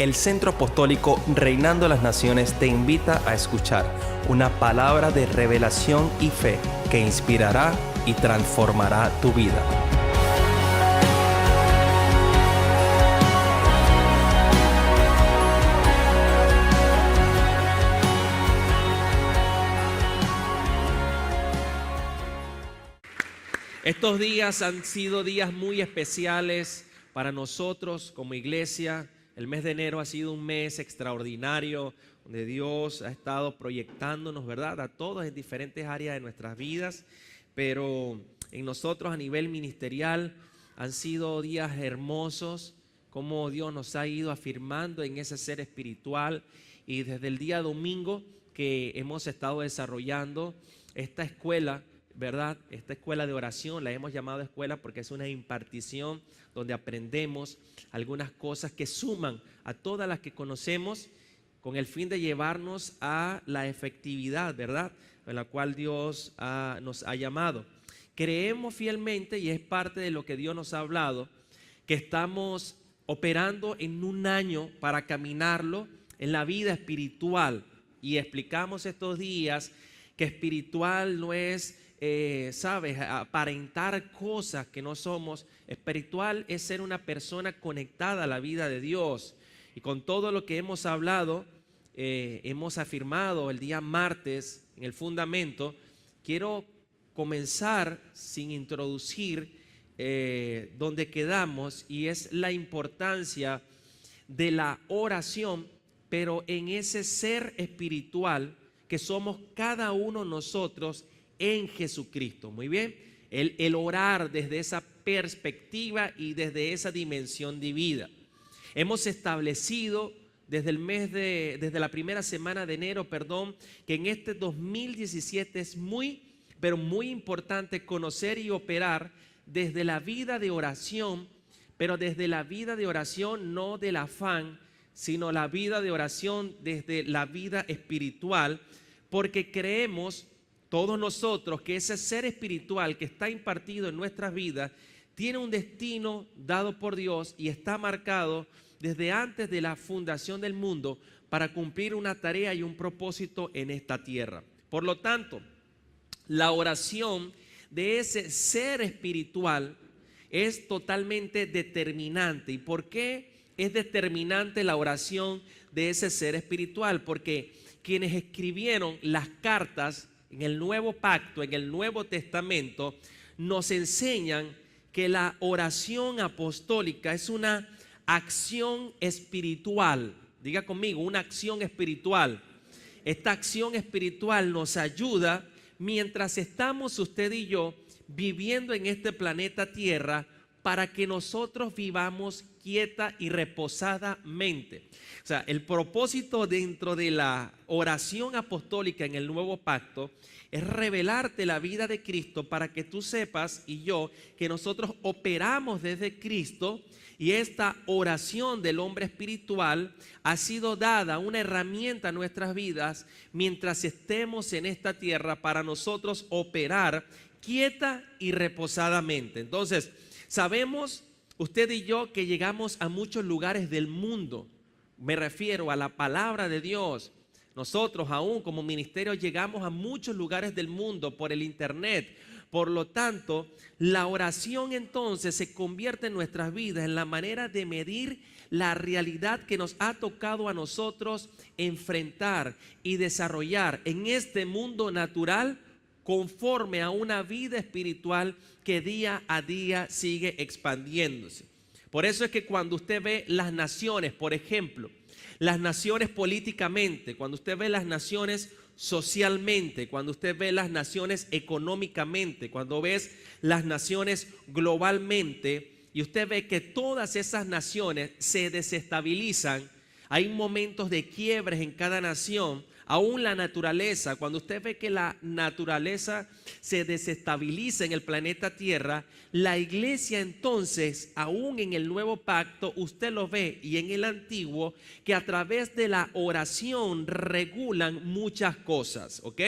El Centro Apostólico Reinando las Naciones te invita a escuchar una palabra de revelación y fe que inspirará y transformará tu vida. Estos días han sido días muy especiales para nosotros como iglesia. El mes de enero ha sido un mes extraordinario, donde Dios ha estado proyectándonos, ¿verdad?, a todos en diferentes áreas de nuestras vidas, pero en nosotros a nivel ministerial han sido días hermosos, como Dios nos ha ido afirmando en ese ser espiritual. Y desde el día domingo que hemos estado desarrollando esta escuela, ¿verdad? Esta escuela de oración, la hemos llamado escuela porque es una impartición donde aprendemos algunas cosas que suman a todas las que conocemos, con el fin de llevarnos a la efectividad, ¿verdad?, en la cual Dios nos ha llamado. Creemos fielmente, y es parte de lo que Dios nos ha hablado, que estamos operando en un año para caminarlo en la vida espiritual. Y explicamos estos días que espiritual no es aparentar cosas que no somos. Espiritual es ser una persona conectada a la vida de Dios. Y con todo lo que hemos hablado, hemos afirmado el día martes en el fundamento. Quiero comenzar sin introducir donde quedamos, y es la importancia de la oración, pero en ese ser espiritual que somos cada uno de nosotros en Jesucristo. Muy bien, el orar desde esa perspectiva y desde esa dimensión de vida. Hemos establecido desde la primera semana de enero, que en este 2017 es pero muy importante conocer y operar desde la vida de oración, pero desde la vida de oración no del afán, sino la vida de oración desde la vida espiritual, porque creemos todos nosotros que ese ser espiritual que está impartido en nuestras vidas tiene un destino dado por Dios y está marcado desde antes de la fundación del mundo para cumplir una tarea y un propósito en esta tierra. Por lo tanto, la oración de ese ser espiritual es totalmente determinante. ¿Y por qué es determinante la oración de ese ser espiritual? Porque quienes escribieron las cartas en el Nuevo Pacto, en el Nuevo Testamento, nos enseñan que la oración apostólica es una acción espiritual. Diga conmigo, una acción espiritual. Esta acción espiritual nos ayuda mientras estamos usted y yo viviendo en este planeta Tierra, para que nosotros vivamos quieta y reposadamente. O sea, el propósito dentro de la oración apostólica en el Nuevo Pacto es revelarte la vida de Cristo, para que tú sepas, y yo, que nosotros operamos desde Cristo. Y esta oración del hombre espiritual ha sido dada, una herramienta a nuestras vidas mientras estemos en esta tierra, para nosotros operar quieta y reposadamente. Entonces, sabemos usted y yo que llegamos a muchos lugares del mundo. Me refiero a la palabra de Dios. Nosotros aún como ministerio llegamos a muchos lugares del mundo por el internet. Por lo tanto, la oración entonces se convierte en nuestras vidas en la manera de medir la realidad que nos ha tocado a nosotros enfrentar y desarrollar en este mundo natural, conforme a una vida espiritual que día a día sigue expandiéndose. Por eso es que cuando usted ve las naciones, por ejemplo, las naciones políticamente, cuando usted ve las naciones socialmente, cuando usted ve las naciones económicamente, cuando ves las naciones globalmente, y usted ve que todas esas naciones se desestabilizan, hay momentos de quiebres en cada nación. Aún la naturaleza, cuando usted ve que la naturaleza se desestabiliza en el planeta Tierra, la iglesia entonces, aún en el Nuevo Pacto, usted lo ve, y en el Antiguo, que a través de la oración regulan muchas cosas, ¿ok?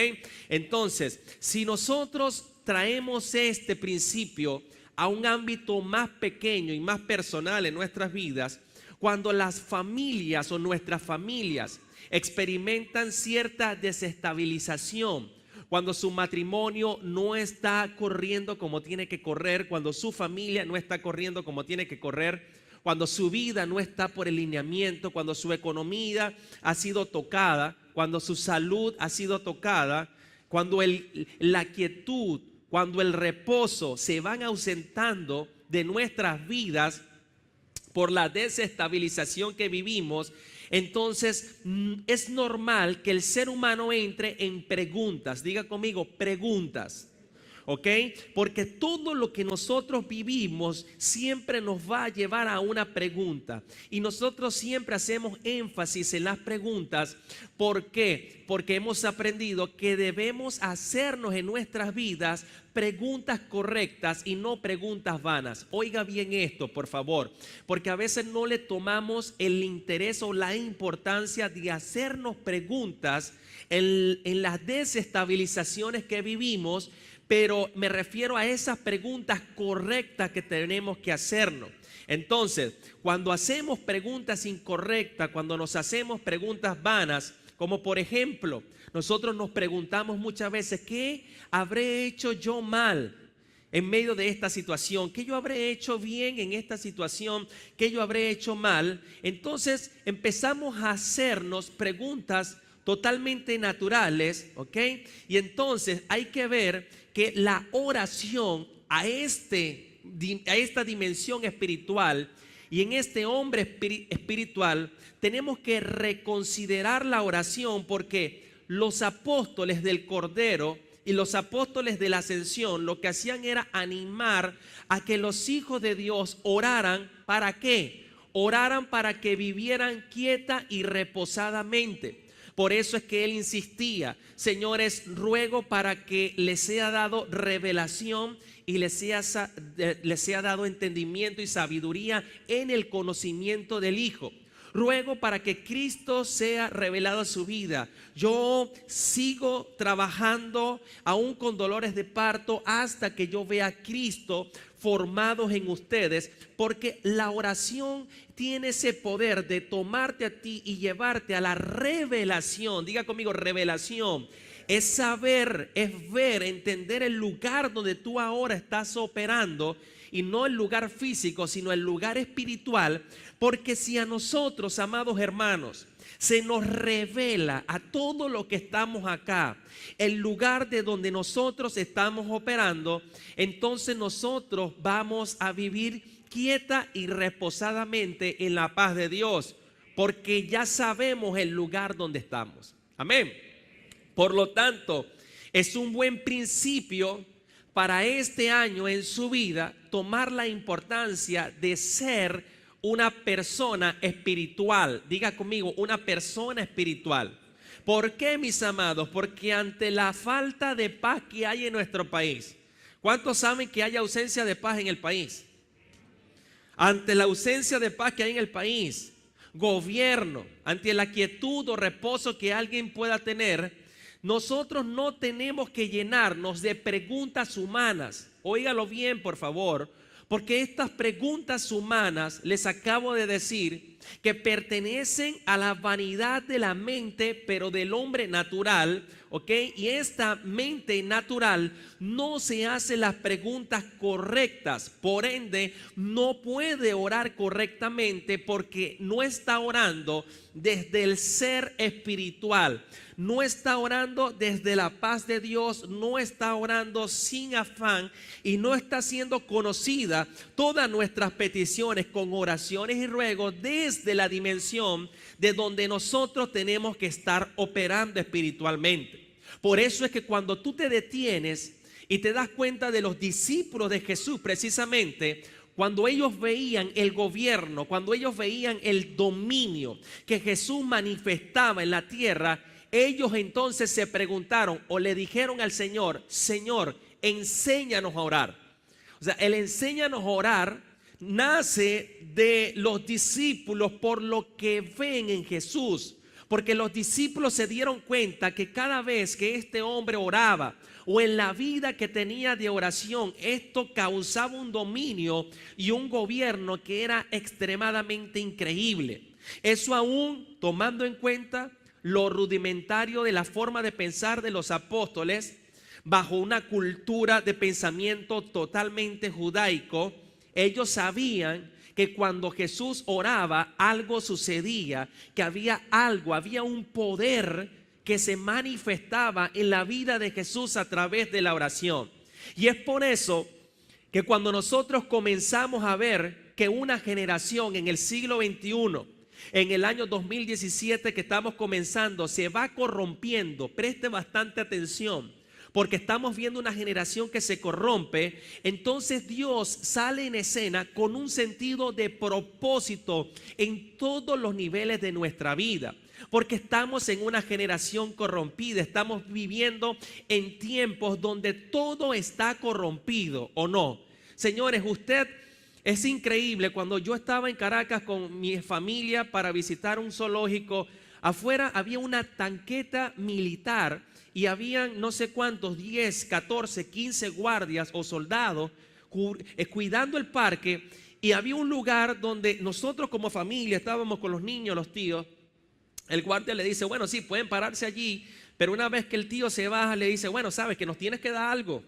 Entonces, si nosotros traemos este principio a un ámbito más pequeño y más personal en nuestras vidas, cuando las familias o nuestras familias experimentan cierta desestabilización, cuando su matrimonio no está corriendo como tiene que correr, cuando su familia no está corriendo como tiene que correr, cuando su vida no está por el lineamiento, cuando su economía ha sido tocada, cuando su salud ha sido tocada, cuando la quietud, cuando el reposo se van ausentando de nuestras vidas por la desestabilización que vivimos, entonces es normal que el ser humano entre en preguntas. Diga conmigo, preguntas. ¿Ok? Porque todo lo que nosotros vivimos siempre nos va a llevar a una pregunta. Y nosotros siempre hacemos énfasis en las preguntas. ¿Por qué? Porque hemos aprendido que debemos hacernos en nuestras vidas preguntas correctas y no preguntas vanas. Oiga bien esto, por favor, porque a veces no le tomamos el interés o la importancia de hacernos preguntas en las desestabilizaciones que vivimos. Pero me refiero a esas preguntas correctas que tenemos que hacernos. Entonces, cuando hacemos preguntas incorrectas, cuando nos hacemos preguntas vanas, como por ejemplo, nosotros nos preguntamos muchas veces, ¿qué habré hecho yo mal en medio de esta situación? ¿Qué yo habré hecho bien en esta situación? ¿Qué yo habré hecho mal? Entonces empezamos a hacernos preguntas totalmente naturales, ¿ok? Y entonces hay que ver que la oración a esta dimensión espiritual y en este hombre espiritual tenemos que reconsiderar la oración, porque los apóstoles del Cordero y los apóstoles de la Ascensión lo que hacían era animar a que los hijos de Dios oraran. ¿Para qué? Oraran para que vivieran quieta y reposadamente. Por eso es que él insistía: señores, ruego para que les sea dado revelación y les sea dado entendimiento y sabiduría en el conocimiento del Hijo. Ruego para que Cristo sea revelado a su vida. Yo sigo trabajando aún con dolores de parto hasta que yo vea a Cristo formados en ustedes, porque la oración tiene ese poder de tomarte a ti y llevarte a la revelación. Diga conmigo, revelación. Es saber, es ver, entender el lugar donde tú ahora estás operando, y no el lugar físico, sino el lugar espiritual. Porque si a nosotros, amados hermanos, se nos revela a todo lo que estamos acá el lugar de donde nosotros estamos operando, entonces nosotros vamos a vivir quieta y reposadamente en la paz de Dios, porque ya sabemos el lugar donde estamos. Amén. Por lo tanto, es un buen principio para este año en su vida tomar la importancia de ser una persona espiritual. Diga conmigo, una persona espiritual. ¿Por qué, mis amados? Porque ante la falta de paz que hay en nuestro país, ¿cuántos saben que hay ausencia de paz en el país? Ante la ausencia de paz que hay en el país, gobierno, ante la quietud o reposo que alguien pueda tener, nosotros no tenemos que llenarnos de preguntas humanas. Óigalo bien, por favor, porque estas preguntas humanas, les acabo de decir, que pertenecen a la vanidad de la mente, pero del hombre natural, ¿ok? Y esta mente natural no se hace las preguntas correctas, por ende no puede orar correctamente, porque no está orando desde el ser espiritual, no está orando desde la paz de Dios, no está orando sin afán y no está siendo conocida todas nuestras peticiones con oraciones y ruegos desde la dimensión de donde nosotros tenemos que estar operando espiritualmente. Por eso es que cuando tú te detienes y te das cuenta de los discípulos de Jesús, precisamente cuando ellos veían el gobierno, cuando ellos veían el dominio que Jesús manifestaba en la tierra, ellos entonces se preguntaron o le dijeron al Señor: Señor, enséñanos a orar. O sea, el enséñanos a orar nace de los discípulos por lo que ven en Jesús, porque los discípulos se dieron cuenta que cada vez que este hombre oraba o en la vida que tenía de oración, esto causaba un dominio y un gobierno que era extremadamente increíble. Eso aún tomando en cuenta lo rudimentario de la forma de pensar de los apóstoles, bajo una cultura de pensamiento totalmente judaico. Ellos sabían que cuando Jesús oraba, algo sucedía, que había algo, había un poder que se manifestaba en la vida de Jesús a través de la oración. Y es por eso que cuando nosotros comenzamos a ver que una generación en el siglo XXI, en el año 2017 que estamos comenzando, se va corrompiendo, preste bastante atención, porque estamos viendo una generación que se corrompe. Entonces Dios sale en escena con un sentido de propósito en todos los niveles de nuestra vida, porque estamos en una generación corrompida. Estamos viviendo en tiempos donde todo está corrompido, ¿o no? Señores, es increíble. Cuando yo estaba en Caracas con mi familia para visitar un zoológico, afuera había una tanqueta militar y habían no sé cuántos, 10, 14, 15 guardias o soldados cuidando el parque. Y había un lugar donde nosotros como familia estábamos con los niños, los tíos. El guardia le dice, bueno, sí, pueden pararse allí, pero una vez que el tío se baja, le dice, bueno, sabes que nos tienes que dar algo.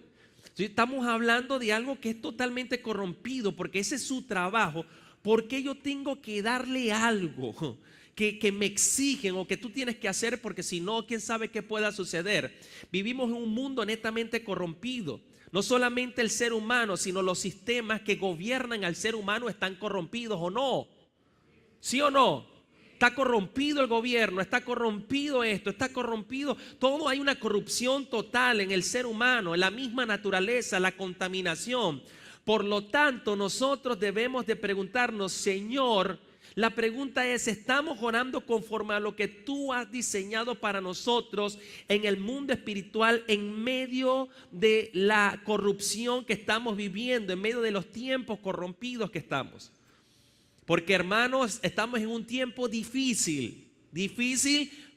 Estamos hablando de algo que es totalmente corrompido, porque ese es su trabajo. ¿Por qué yo tengo que darle algo que me exigen o que tú tienes que hacer? Porque si no, quién sabe qué pueda suceder. Vivimos en un mundo netamente corrompido. No solamente el ser humano, sino los sistemas que gobiernan al ser humano están corrompidos, ¿o no? ¿Sí o no? Está corrompido el gobierno, está corrompido esto, está corrompido todo. Hay una corrupción total en el ser humano, en la misma naturaleza, la contaminación. Por lo tanto, nosotros debemos de preguntarnos, Señor, la pregunta es, ¿estamos orando conforme a lo que tú has diseñado para nosotros en el mundo espiritual, en medio de la corrupción que estamos viviendo, en medio de los tiempos corrompidos que estamos? Porque, hermanos, estamos en un tiempo difícil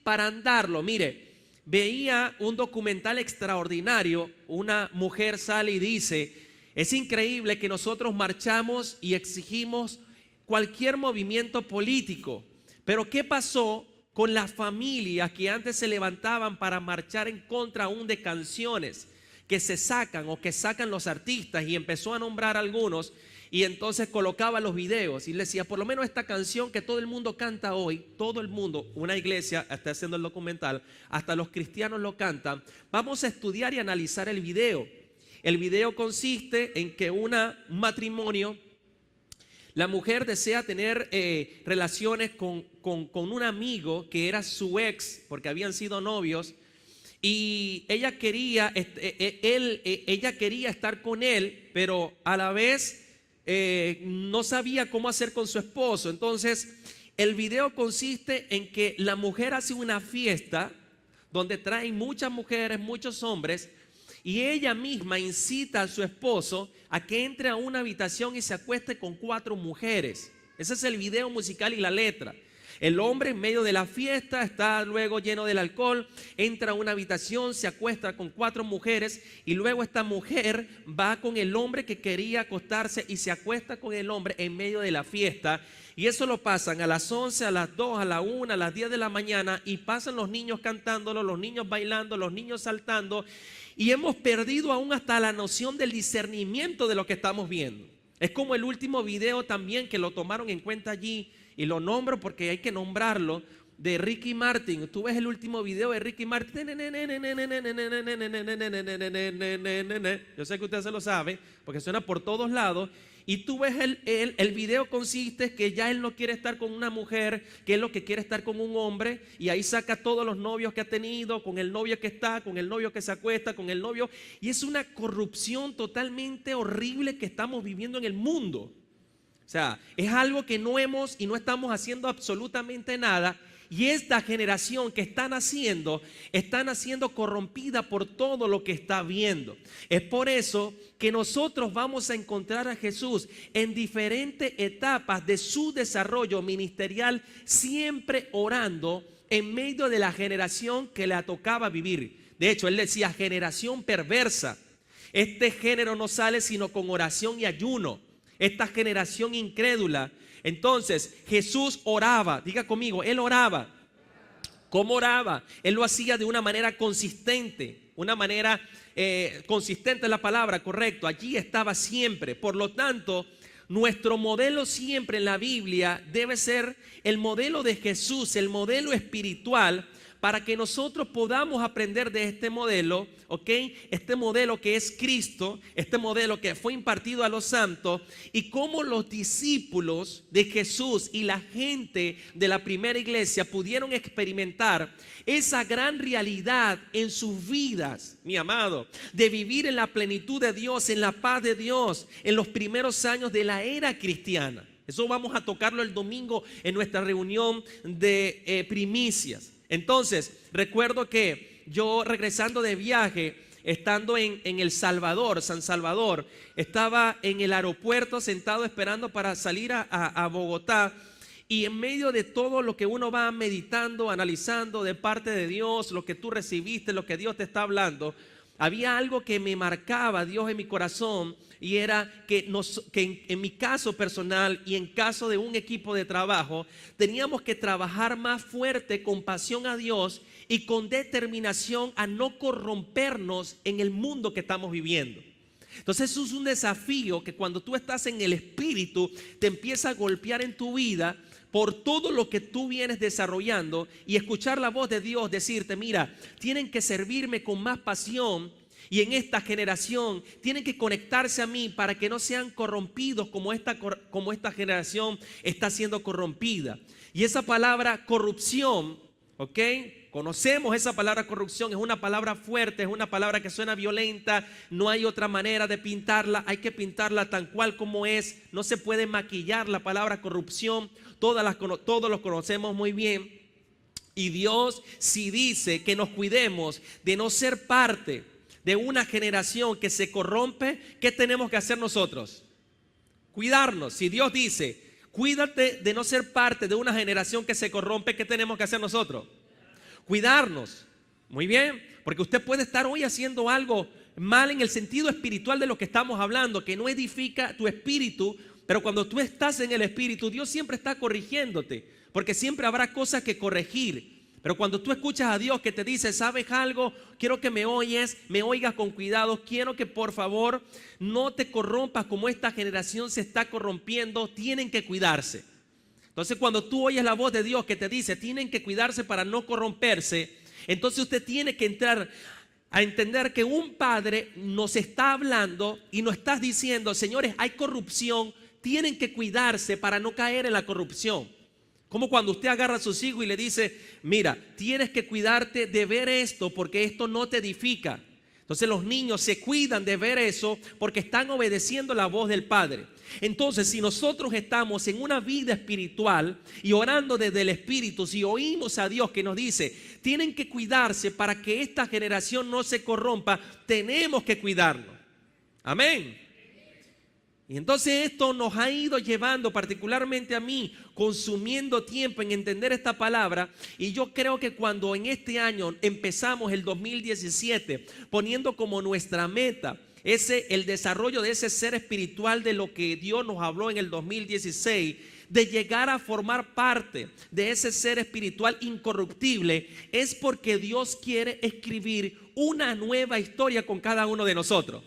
para andarlo. Mire, veía un documental extraordinario. Una mujer sale y dice, es increíble que nosotros marchamos y exigimos cualquier movimiento político, pero ¿qué pasó con las familias que antes se levantaban para marchar en contra aún de canciones que se sacan o que sacan los artistas? Y empezó a nombrar algunos. Y entonces colocaba los videos y le decía, por lo menos esta canción que todo el mundo canta hoy, todo el mundo, una iglesia está haciendo el documental, hasta los cristianos lo cantan. Vamos a estudiar y analizar el video. El video consiste en que un matrimonio, la mujer desea tener relaciones con un amigo que era su ex, porque habían sido novios, y ella quería estar con él, pero a la vez no sabía cómo hacer con su esposo. Entonces el video consiste en que la mujer hace una fiesta donde traen muchas mujeres, muchos hombres, y ella misma incita a su esposo a que entre a una habitación y se acueste con 4 mujeres. Ese es el video musical y la letra. El hombre en medio de la fiesta está luego lleno del alcohol, entra a una habitación, se acuesta con 4 mujeres y luego esta mujer va con el hombre que quería acostarse y se acuesta con el hombre en medio de la fiesta. Y eso lo pasan a las 11, a las 2, a la 1, a las 10 de la mañana, y pasan los niños cantándolo, los niños bailando, los niños saltando, y hemos perdido aún hasta la noción del discernimiento de lo que estamos viendo. Es como el último video también que lo tomaron en cuenta allí, y lo nombro porque hay que nombrarlo, de Ricky Martin. Tú ves el último video de Ricky Martin. Yo sé que usted se lo sabe porque suena por todos lados. Y tú ves el video consiste que ya él no quiere estar con una mujer, que él lo que quiere estar con un hombre, y ahí saca todos los novios que ha tenido, con el novio que está, con el novio que se acuesta, con el novio, y es una corrupción totalmente horrible que estamos viviendo en el mundo. O sea, es algo que no estamos haciendo absolutamente nada. Y esta generación que están naciendo corrompida por todo lo que está viendo. Es por eso que nosotros vamos a encontrar a Jesús en diferentes etapas de su desarrollo ministerial, siempre orando en medio de la generación que le tocaba vivir. De hecho, él decía generación perversa. Este género no sale sino con oración y ayuno. Esta generación incrédula. Entonces Jesús oraba, diga conmigo, él oraba. ¿Cómo oraba? Él lo hacía de una manera consistente, una manera consistente es la palabra, correcto. Allí estaba siempre. Por lo tanto, nuestro modelo siempre en la Biblia debe ser el modelo de Jesús, el modelo espiritual, para que nosotros podamos aprender de este modelo, ¿ok? Este modelo que es Cristo, este modelo que fue impartido a los santos, y cómo los discípulos de Jesús y la gente de la primera iglesia pudieron experimentar esa gran realidad en sus vidas, mi amado, de vivir en la plenitud de Dios, en la paz de Dios, en los primeros años de la era cristiana. Eso vamos a tocarlo el domingo en nuestra reunión de primicias. Entonces, recuerdo que yo regresando de viaje, estando en El Salvador, San Salvador, estaba en el aeropuerto sentado esperando para salir a Bogotá, y en medio de todo lo que uno va meditando, analizando de parte de Dios, lo que tú recibiste, lo que Dios te está hablando, había algo que me marcaba Dios en mi corazón, y era que en mi caso personal y en caso de un equipo de trabajo, teníamos que trabajar más fuerte con pasión a Dios y con determinación a no corrompernos en el mundo que estamos viviendo. Entonces eso es un desafío que cuando tú estás en el Espíritu te empieza a golpear en tu vida por todo lo que tú vienes desarrollando, y escuchar la voz de Dios decirte: mira, tienen que servirme con más pasión, y en esta generación tienen que conectarse a mí para que no sean corrompidos como esta generación está siendo corrompida. Y esa palabra corrupción, ¿ok? Conocemos esa palabra corrupción, es una palabra fuerte, es una palabra que suena violenta, no hay otra manera de pintarla, hay que pintarla tal cual como es, no se puede maquillar la palabra corrupción, todos los conocemos muy bien. Y Dios sí dice que nos cuidemos de no ser parte de una generación que se corrompe. ¿Qué tenemos que hacer nosotros? Cuidarnos. Si Dios dice, cuídate de no ser parte de una generación que se corrompe, ¿qué tenemos que hacer nosotros? Cuidarnos. Muy bien, porque usted puede estar hoy haciendo algo mal en el sentido espiritual de lo que estamos hablando, que no edifica tu espíritu, pero cuando tú estás en el Espíritu, Dios siempre está corrigiéndote, porque siempre habrá cosas que corregir. Pero cuando tú escuchas a Dios que te dice: ¿sabes algo? Quiero que me oigas con cuidado, quiero que por favor no te corrompas como esta generación se está corrompiendo, tienen que cuidarse. Entonces cuando tú oyes la voz de Dios que te dice tienen que cuidarse para no corromperse, entonces usted tiene que entrar a entender que un padre nos está hablando y nos está diciendo: señores, hay corrupción, tienen que cuidarse para no caer en la corrupción. Como cuando usted agarra a sus hijos y le dice: mira, tienes que cuidarte de ver esto porque esto no te edifica. Entonces los niños se cuidan de ver eso porque están obedeciendo la voz del Padre. Entonces, si nosotros estamos en una vida espiritual y orando desde el Espíritu, si oímos a Dios que nos dice tienen que cuidarse para que esta generación no se corrompa, tenemos que cuidarnos. Amén. Y entonces esto nos ha ido llevando, particularmente a mí, consumiendo tiempo en entender esta palabra. Y yo creo que cuando en este año empezamos el 2017 poniendo como nuestra meta el desarrollo de ese ser espiritual de lo que Dios nos habló en el 2016, de llegar a formar parte de ese ser espiritual incorruptible, es porque Dios quiere escribir una nueva historia con cada uno de nosotros.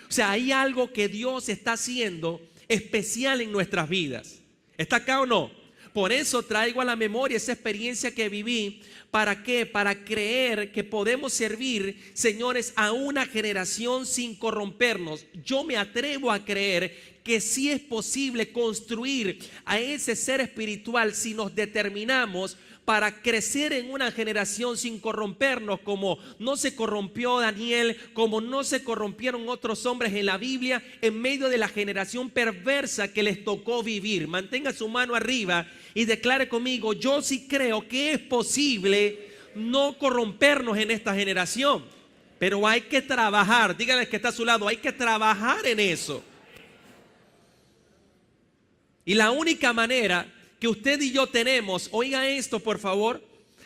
O sea, hay algo que Dios está haciendo especial en nuestras vidas. ¿Está acá o no? Por eso traigo a la memoria esa experiencia que viví. ¿Para qué? Para creer que podemos servir, señores, a una generación sin corrompernos. Yo me atrevo a creer que sí es posible construir a ese ser espiritual si nos determinamos para crecer en una generación sin corrompernos, como no se corrompió Daniel, como no se corrompieron otros hombres en la Biblia en medio de la generación perversa que les tocó vivir. Mantenga su mano arriba y declare conmigo: yo sí creo que es posible no corrompernos en esta generación, pero hay que trabajar. Dígale que está a su lado: hay que trabajar en eso. Y la única manera que usted y yo tenemos, oiga esto por favor,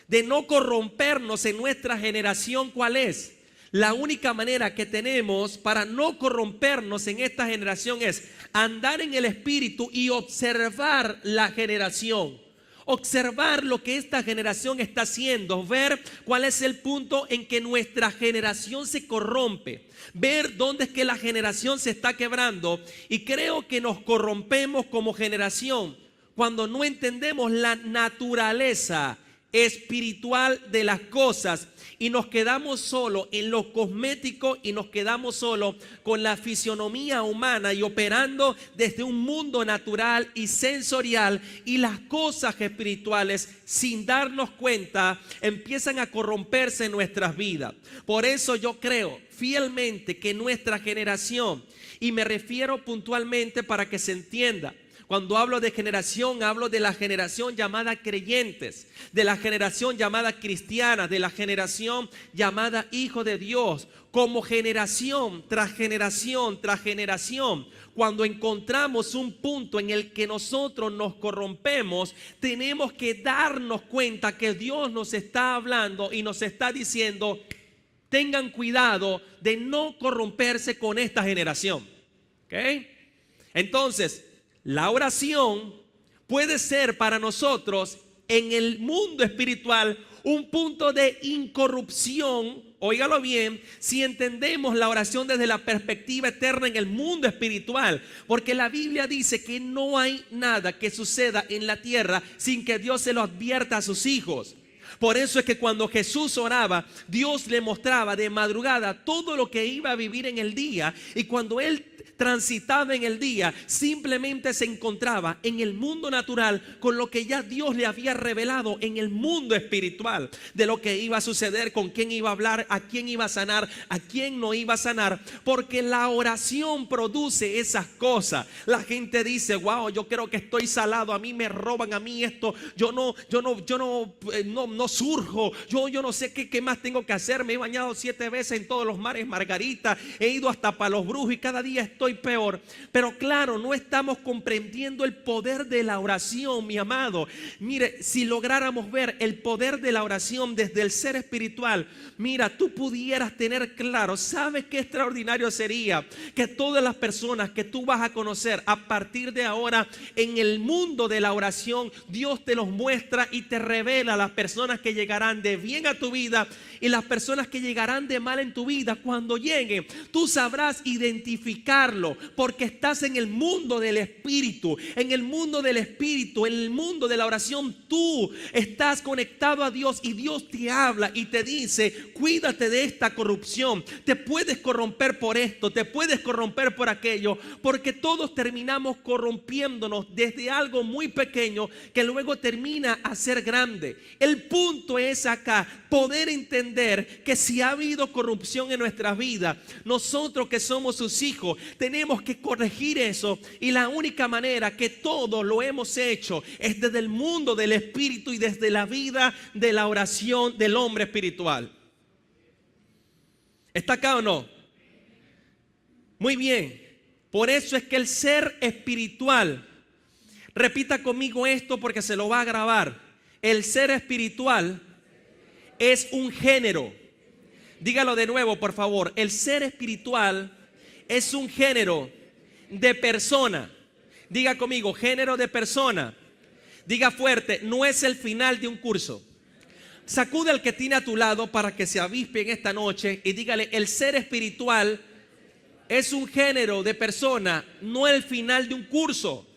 de no corrompernos en nuestra generación, ¿cuál es? La única manera que tenemos para no corrompernos en esta generación es andar en el Espíritu y observar la generación. Observar lo que esta generación está haciendo, ver cuál es el punto en que nuestra generación se corrompe, ver dónde es que la generación se está quebrando. Y creo que nos corrompemos como generación cuando no entendemos la naturaleza espiritual de las cosas y nos quedamos solo en lo cosmético y nos quedamos solo con la fisionomía humana y operando desde un mundo natural y sensorial, y las cosas espirituales, sin darnos cuenta, empiezan a corromperse en nuestras vidas. Por eso yo creo fielmente que nuestra generación, y me refiero puntualmente para que se entienda, cuando hablo de generación, hablo de la generación llamada creyentes, de la generación llamada cristiana, de la generación llamada hijo de Dios. Como generación tras generación tras generación, cuando encontramos un punto en el que nosotros nos corrompemos, tenemos que darnos cuenta que Dios nos está hablando y nos está diciendo: tengan cuidado de no corromperse con esta generación. ¿Ok? Entonces, la oración puede ser para nosotros en el mundo espiritual un punto de incorrupción. Óigalo bien, si entendemos la oración desde la perspectiva eterna en el mundo espiritual, porque la Biblia dice que no hay nada que suceda en la tierra sin que Dios se lo advierta a sus hijos. Por eso es que cuando Jesús oraba, Dios le mostraba de madrugada todo lo que iba a vivir en el día, y cuando Él transitaba en el día, simplemente se encontraba en el mundo natural con lo que ya Dios le había revelado en el mundo espiritual, de lo que iba a suceder, con quién iba a hablar, a quién iba a sanar, a quién no iba a sanar, porque la oración produce esas cosas. La gente dice: wow, yo creo que estoy salado, a mí me roban, a mí esto, yo no surjo, yo no sé qué más tengo que hacer, me he bañado 7 veces en todos los mares Margarita, he ido hasta para los brujos y cada día estoy peor. Pero claro, no estamos comprendiendo el poder de la oración, mi amado. Mire, si lográramos ver el poder de la oración desde el ser espiritual, mira, tú pudieras tener claro, ¿sabes qué extraordinario sería? Que todas las personas que tú vas a conocer a partir de ahora en el mundo de la oración, Dios te los muestra y te revela las personas que llegarán de bien a tu vida y las personas que llegarán de mal en tu vida. Cuando lleguen, tú sabrás identificarlo, porque estás en el mundo del Espíritu. En el mundo del Espíritu, en el mundo de la oración, tú estás conectado a Dios y Dios te habla y te dice: cuídate de esta corrupción, te puedes corromper por esto, te puedes corromper por aquello, porque todos terminamos corrompiéndonos desde algo muy pequeño que luego termina a ser grande. El punto es acá poder entender que si ha habido corrupción en nuestras vidas, nosotros que somos sus hijos tenemos que corregir eso, y la única manera que todos lo hemos hecho es desde el mundo del Espíritu y desde la vida de la oración del hombre espiritual. ¿Está acá o no? Muy bien. Por eso es que el ser espiritual, repita conmigo esto porque se lo va a grabar: el ser espiritual es un género. Dígalo de nuevo, por favor. El ser espiritual es un género de persona. Diga conmigo: género de persona. Diga fuerte: no es el final de un curso. Sacude al que tiene a tu lado para que se avispe en esta noche y dígale: el ser espiritual es un género de persona, no el final de un curso.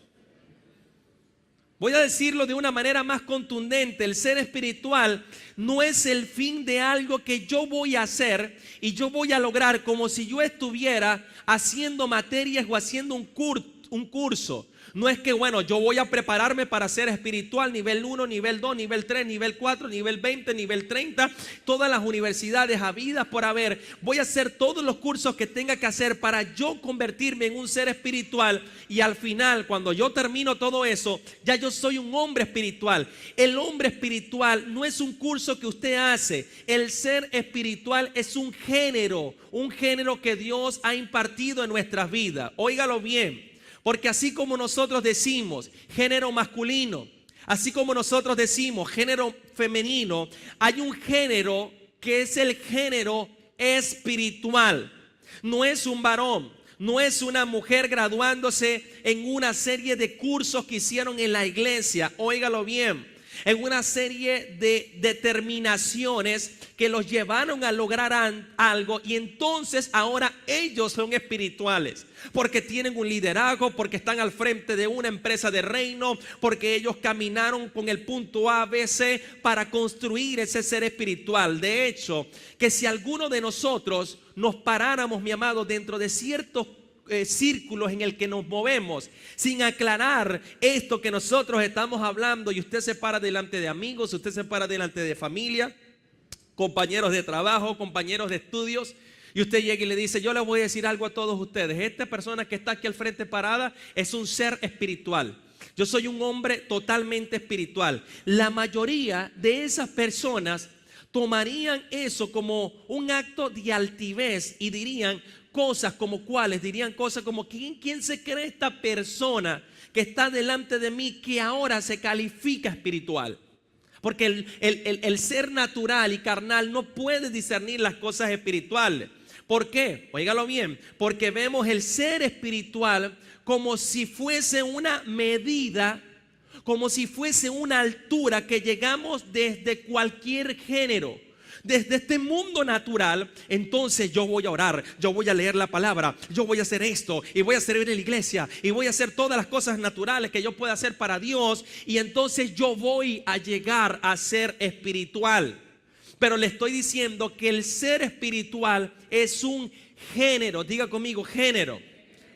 Voy a decirlo de una manera más contundente: el ser espiritual no es el fin de algo que yo voy a hacer y yo voy a lograr, como si yo estuviera haciendo materias o haciendo un curso. No es que, bueno, yo voy a prepararme para ser espiritual, nivel 1, nivel 2, nivel 3, nivel 4, nivel 20, nivel 30, todas las universidades habidas por haber. Voy a hacer todos los cursos que tenga que hacer para yo convertirme en un ser espiritual, y al final, cuando yo termino todo eso, ya yo soy un hombre espiritual. El hombre espiritual no es un curso que usted hace. El ser espiritual es un género que Dios ha impartido en nuestras vidas. Óigalo bien. Porque así como nosotros decimos género masculino, Así como nosotros decimos género femenino, hay un género que es el género espiritual. No es un varón, no es una mujer graduándose en una serie de cursos que hicieron en la iglesia. Óigalo bien, en una serie de determinaciones que los llevaron a lograr algo, y entonces ahora ellos son espirituales porque tienen un liderazgo, porque están al frente de una empresa de reino, porque ellos caminaron con el punto A, B, C para construir ese ser espiritual. De hecho, que si alguno de nosotros nos paráramos, mi amado, dentro de ciertos círculos en el que nos movemos, sin aclarar esto que nosotros estamos hablando, y usted se para delante de amigos, usted se para delante de familia, compañeros de trabajo, compañeros de estudios, y usted llega y le dice: yo les voy a decir algo a todos ustedes, esta persona que está aquí al frente parada es un ser espiritual. Yo soy un hombre totalmente espiritual. La mayoría de esas personas tomarían eso como un acto de altivez y dirían cosas como cuáles, dirían cosas como: ¿quién se cree esta persona que está delante de mí que ahora se califica espiritual? Porque el ser natural y carnal no puede discernir las cosas espirituales. ¿Por qué? Óigalo bien, porque vemos el ser espiritual como si fuese una medida, como si fuese una altura que llegamos desde cualquier género. Desde este mundo natural, entonces yo voy a orar, yo voy a leer la palabra, yo voy a hacer esto y voy a servir en la iglesia y voy a hacer todas las cosas naturales que yo pueda hacer para Dios, y entonces yo voy a llegar a ser espiritual. Pero le estoy diciendo que el ser espiritual es un género. Diga conmigo, género.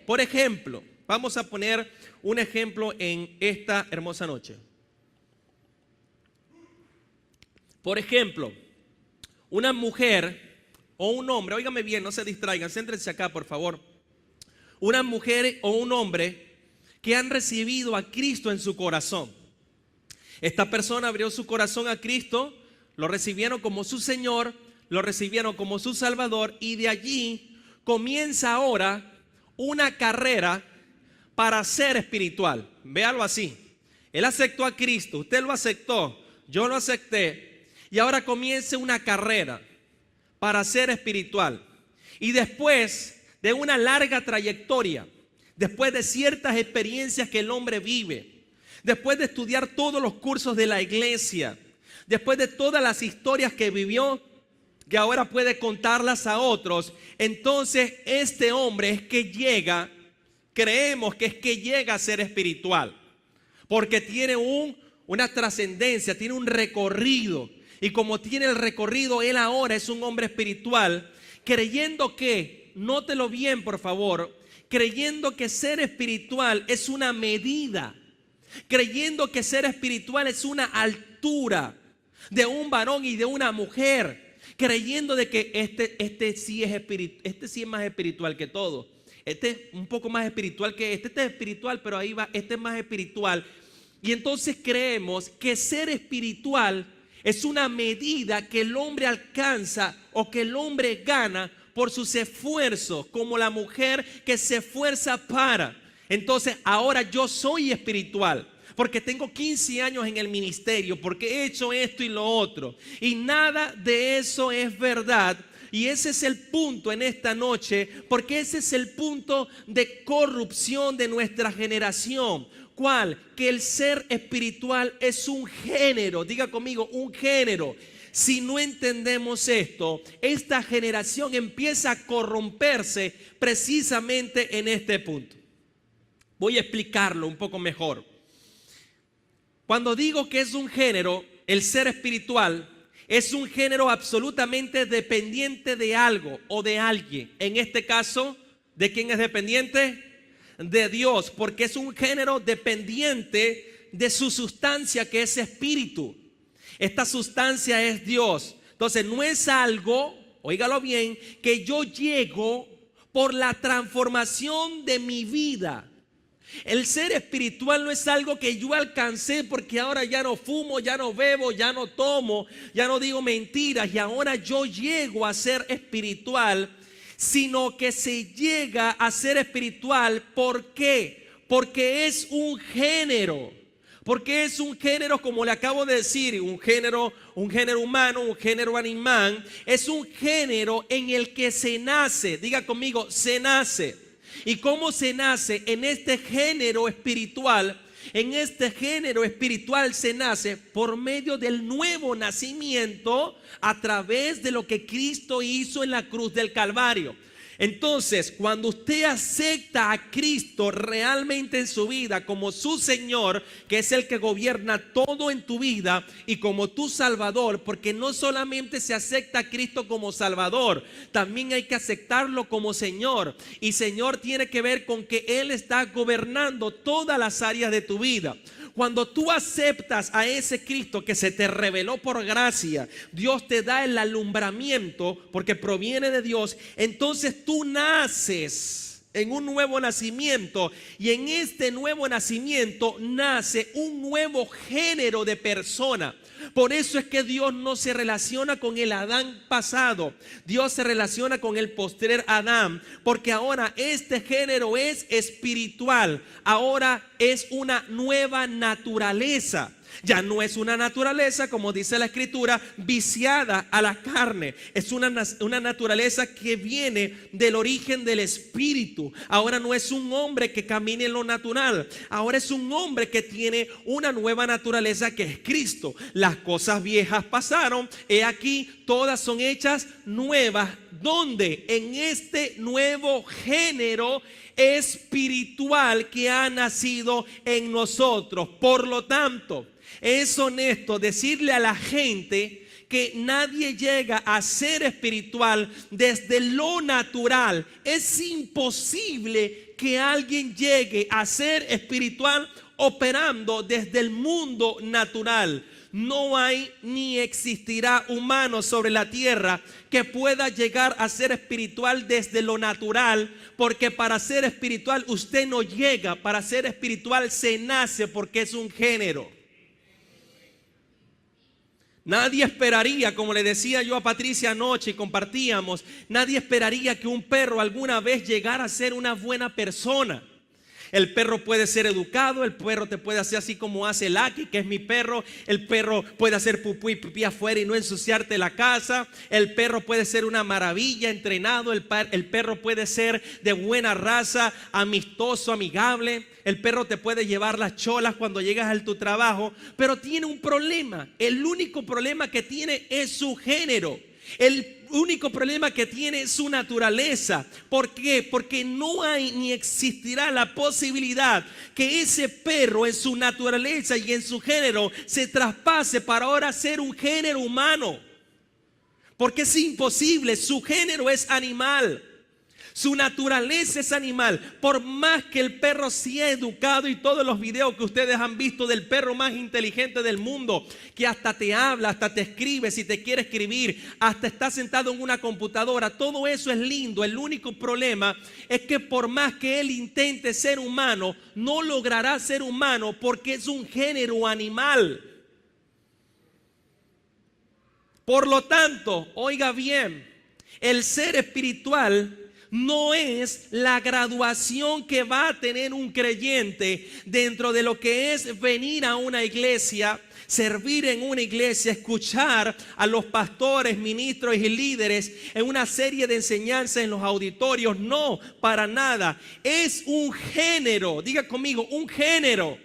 Por ejemplo, vamos a poner un ejemplo en esta hermosa noche. Por ejemplo, una mujer o un hombre, óigame bien, no se distraigan, céntrense acá por favor. Una mujer o un hombre que han recibido a Cristo en su corazón. Esta persona abrió su corazón a Cristo, lo recibieron como su Señor, lo recibieron como su Salvador, y de allí comienza ahora una carrera para ser espiritual. Véalo así. Él aceptó a Cristo, usted lo aceptó, yo lo acepté, y ahora comienza una carrera para ser espiritual. Y después de una larga trayectoria, después de ciertas experiencias que el hombre vive, después de estudiar todos los cursos de la iglesia, después de todas las historias que vivió, que ahora puede contarlas a otros, entonces este hombre es que llega, creemos que es que llega a ser espiritual, porque tiene una trascendencia, tiene un recorrido, y como tiene el recorrido, él ahora es un hombre espiritual, creyendo que, nótelo bien por favor, creyendo que ser espiritual es una medida, creyendo que ser espiritual es una altura de un varón y de una mujer, creyendo de que este sí es más espiritual que todo, este es un poco más espiritual que este es espiritual, pero ahí va, este es más espiritual. Y entonces creemos que ser espiritual es una medida que el hombre alcanza o que el hombre gana por sus esfuerzos, como la mujer que se esfuerza para. Entonces ahora yo soy espiritual porque tengo 15 años en el ministerio, porque he hecho esto y lo otro, y nada de eso es verdad. Y ese es el punto en esta noche, porque ese es el punto de corrupción de nuestra generación. ¿Cuál? Que el ser espiritual es un género. Diga conmigo, un género. Si no entendemos esto, esta generación empieza a corromperse precisamente en este punto. Voy a explicarlo un poco mejor. Cuando digo que es un género, el ser espiritual es un género absolutamente dependiente de algo o de alguien. En este caso, ¿de quién es dependiente? De Dios, porque es un género dependiente de su sustancia, que es espíritu. Esta sustancia es Dios. Entonces no es algo, óigalo bien, que yo llego por la transformación de mi vida. El ser espiritual no es algo que yo alcancé porque ahora ya no fumo, ya no bebo, ya no tomo, ya no digo mentiras y ahora yo llego a ser espiritual, sino que se llega a ser espiritual. ¿Por qué? Porque es un género, Porque es un género, como le acabo de decir, un género humano, un género animal. Es un género en el que se nace. Diga conmigo, se nace. ¿Y cómo se nace? En este género espiritual. En este género espiritual se nace por medio del nuevo nacimiento a través de lo que Cristo hizo en la cruz del Calvario. Entonces, cuando usted acepta a Cristo realmente en su vida como su Señor, que es el que gobierna todo en tu vida, y como tu Salvador, porque no solamente se acepta a Cristo como Salvador, también hay que aceptarlo como Señor. Y Señor tiene que ver con que Él está gobernando todas las áreas de tu vida. Cuando tú aceptas a ese Cristo que se te reveló por gracia, Dios te da el alumbramiento porque proviene de Dios. Entonces tú naces en un nuevo nacimiento, y en este nuevo nacimiento nace un nuevo género de persona. Por eso es que Dios no se relaciona con el Adán pasado. Dios se relaciona con el postrer Adán, porque ahora este género es espiritual. Ahora es una nueva naturaleza. Ya no es una naturaleza, como dice la Escritura, viciada a la carne. Es una naturaleza que viene del origen del Espíritu. Ahora no es un hombre que camine en lo natural. Ahora es un hombre que tiene una nueva naturaleza, que es Cristo. Las cosas viejas pasaron, he aquí, todas son hechas nuevas. ¿Dónde? En este nuevo género espiritual que ha nacido en nosotros. Por lo tanto, es honesto decirle a la gente que nadie llega a ser espiritual desde lo natural. Es imposible que alguien llegue a ser espiritual operando desde el mundo natural. No hay ni existirá humano sobre la tierra que pueda llegar a ser espiritual desde lo natural, porque para ser espiritual usted no llega. Para ser espiritual se nace, porque es un género. Nadie esperaría, como le decía yo a Patricia anoche y compartíamos, nadie esperaría que un perro alguna vez llegara a ser una buena persona. El perro puede ser educado, el perro te puede hacer así como hace Lucky, que es mi perro. El perro puede hacer pupú y pipí afuera y no ensuciarte la casa. El perro puede ser una maravilla, entrenado. El perro puede ser de buena raza, amistoso, amigable. El perro te puede llevar las cholas cuando llegas a tu trabajo, pero tiene un problema. El único problema que tiene es su género. El único problema que tiene es su naturaleza. ¿Por qué? Porque no hay ni existirá la posibilidad que ese perro en su naturaleza y en su género se traspase para ahora ser un género humano. Porque es imposible, su género es animal. Su naturaleza es animal. Por más que el perro sea educado, y todos los videos que ustedes han visto del perro más inteligente del mundo, que hasta te habla, hasta te escribe si te quiere escribir, hasta está sentado en una computadora, todo eso es lindo. El único problema es que por más que él intente ser humano, no logrará ser humano porque es un género animal. Por lo tanto, oiga bien, el ser espiritual no es la graduación que va a tener un creyente dentro de lo que es venir a una iglesia, servir en una iglesia, escuchar a los pastores, ministros y líderes en una serie de enseñanzas en los auditorios. No, para nada. Es un género, diga conmigo, un género.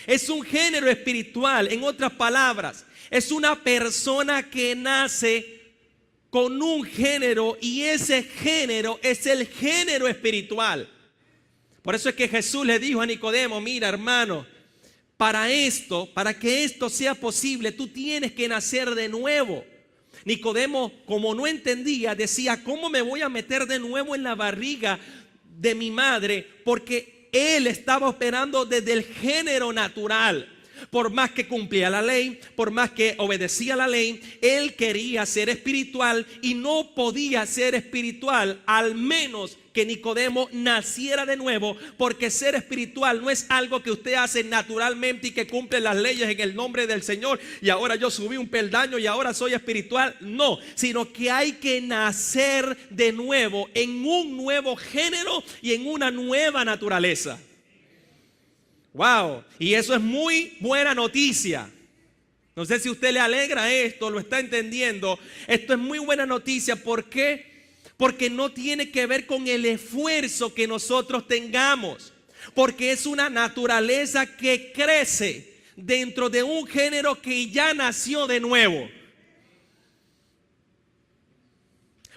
Es un género espiritual. En otras palabras, es una persona que nace con un género, y ese género es el género espiritual. Por eso es que Jesús le dijo a Nicodemo: mira, hermano, para que esto sea posible, tú tienes que nacer de nuevo. Nicodemo, como no entendía, decía: ¿cómo me voy a meter de nuevo en la barriga de mi madre? Porque él estaba operando desde el género natural. Por más que cumplía la ley, por más que obedecía la ley, él quería ser espiritual y no podía ser espiritual al menos que Nicodemo naciera de nuevo, porque ser espiritual no es algo que usted hace naturalmente y que cumple las leyes en el nombre del Señor y ahora yo subí un peldaño y ahora soy espiritual. No, sino que hay que nacer de nuevo en un nuevo género y en una nueva naturaleza. Wow, y eso es muy buena noticia. No sé si a usted le alegra esto, lo está entendiendo. Esto es muy buena noticia. ¿Por qué? Porque no tiene que ver con el esfuerzo que nosotros tengamos. Porque es una naturaleza que crece dentro de un género que ya nació de nuevo.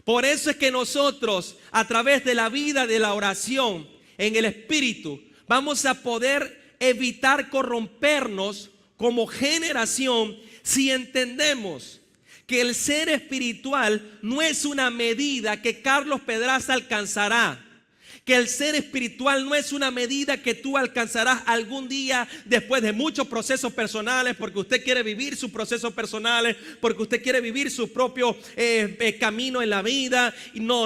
Por eso es que nosotros, a través de la vida de la oración en el Espíritu, vamos a poder evitar corrompernos como generación si entendemos que el ser espiritual no es una medida que Carlos Pedraza alcanzará. Que el ser espiritual no es una medida que tú alcanzarás algún día después de muchos procesos personales, porque usted quiere vivir sus procesos personales, porque usted quiere vivir su propio camino en la vida. No.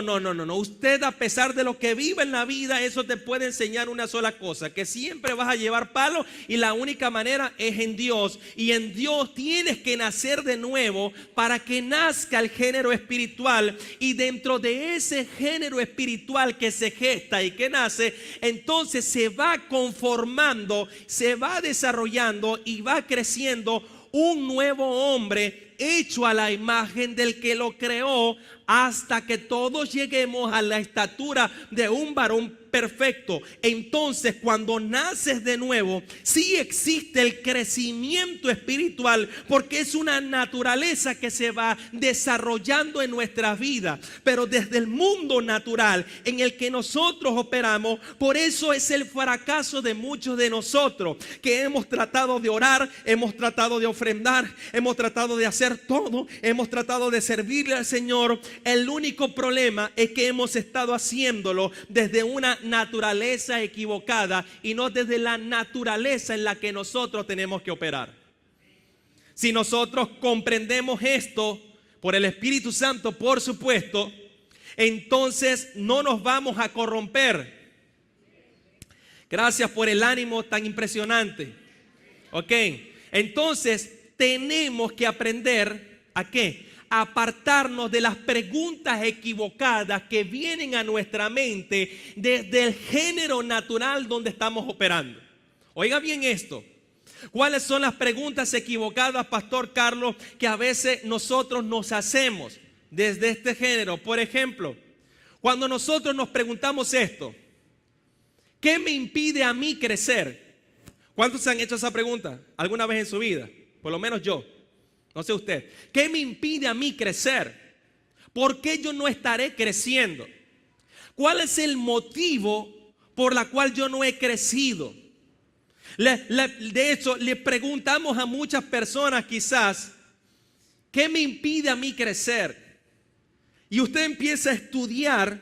Usted, a pesar de lo que vive en la vida, eso te puede enseñar una sola cosa: que siempre vas a llevar palo, y la única manera es en Dios. Y en Dios tienes que nacer de nuevo para que nazca el género espiritual. Y dentro de ese género espiritual que se gesta y que nace, entonces se va conformando, se va desarrollando y va creciendo un nuevo hombre hecho a la imagen del que lo creó, hasta que todos lleguemos a la estatura de un varón perfecto. Entonces, cuando naces de nuevo, sí existe el crecimiento espiritual, porque es una naturaleza que se va desarrollando en nuestra vida. Pero desde el mundo natural en el que nosotros operamos, por eso es el fracaso de muchos de nosotros, que hemos tratado de orar, hemos tratado de ofrendar, hemos tratado de hacer todo, hemos tratado de servirle al Señor. El único problema es que hemos estado haciéndolo desde una naturaleza equivocada y no desde la naturaleza en la que nosotros tenemos que operar. Si nosotros comprendemos esto por el Espíritu Santo, por supuesto, entonces no nos vamos a corromper. Gracias por el ánimo tan impresionante. Ok, entonces tenemos que aprender ¿a qué? A apartarnos de las preguntas equivocadas que vienen a nuestra mente desde el género natural donde estamos operando. Oiga bien esto. ¿Cuáles son las preguntas equivocadas, Pastor Carlos, que a veces nosotros nos hacemos desde este género? Por ejemplo, cuando nosotros nos preguntamos esto: ¿qué me impide a mí crecer? ¿Cuántos se han hecho esa pregunta alguna vez en su vida? Por lo menos yo. No sé usted. ¿Qué me impide a mí crecer? ¿Por qué yo no estaré creciendo? ¿Cuál es el motivo por la cual yo no he crecido? De hecho, le preguntamos a muchas personas quizás: ¿qué me impide a mí crecer? Y usted empieza a estudiar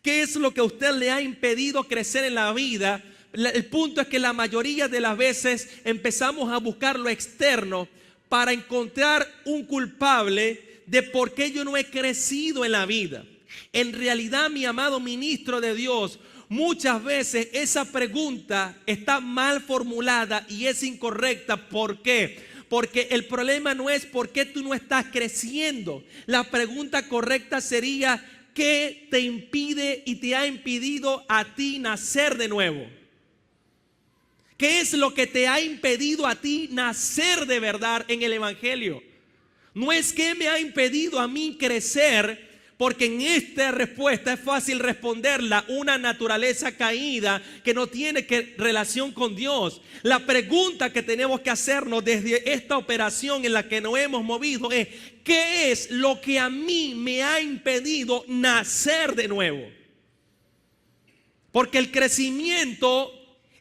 qué es lo que a usted le ha impedido crecer en la vida. El punto es que la mayoría de las veces empezamos a buscar lo externo para encontrar un culpable de por qué yo no he crecido en la vida. En realidad, mi amado ministro de Dios, muchas veces esa pregunta está mal formulada y es incorrecta. ¿Por qué? Porque el problema no es por qué tú no estás creciendo. La pregunta correcta sería: ¿qué te impide y te ha impedido a ti nacer de nuevo? ¿Qué es lo que te ha impedido a ti nacer de verdad en el Evangelio? No es que me ha impedido a mí crecer, porque en esta respuesta es fácil responderla: una naturaleza caída que no tiene relación con Dios. La pregunta que tenemos que hacernos desde esta operación en la que nos hemos movido es: ¿qué es lo que a mí me ha impedido nacer de nuevo? Porque el crecimiento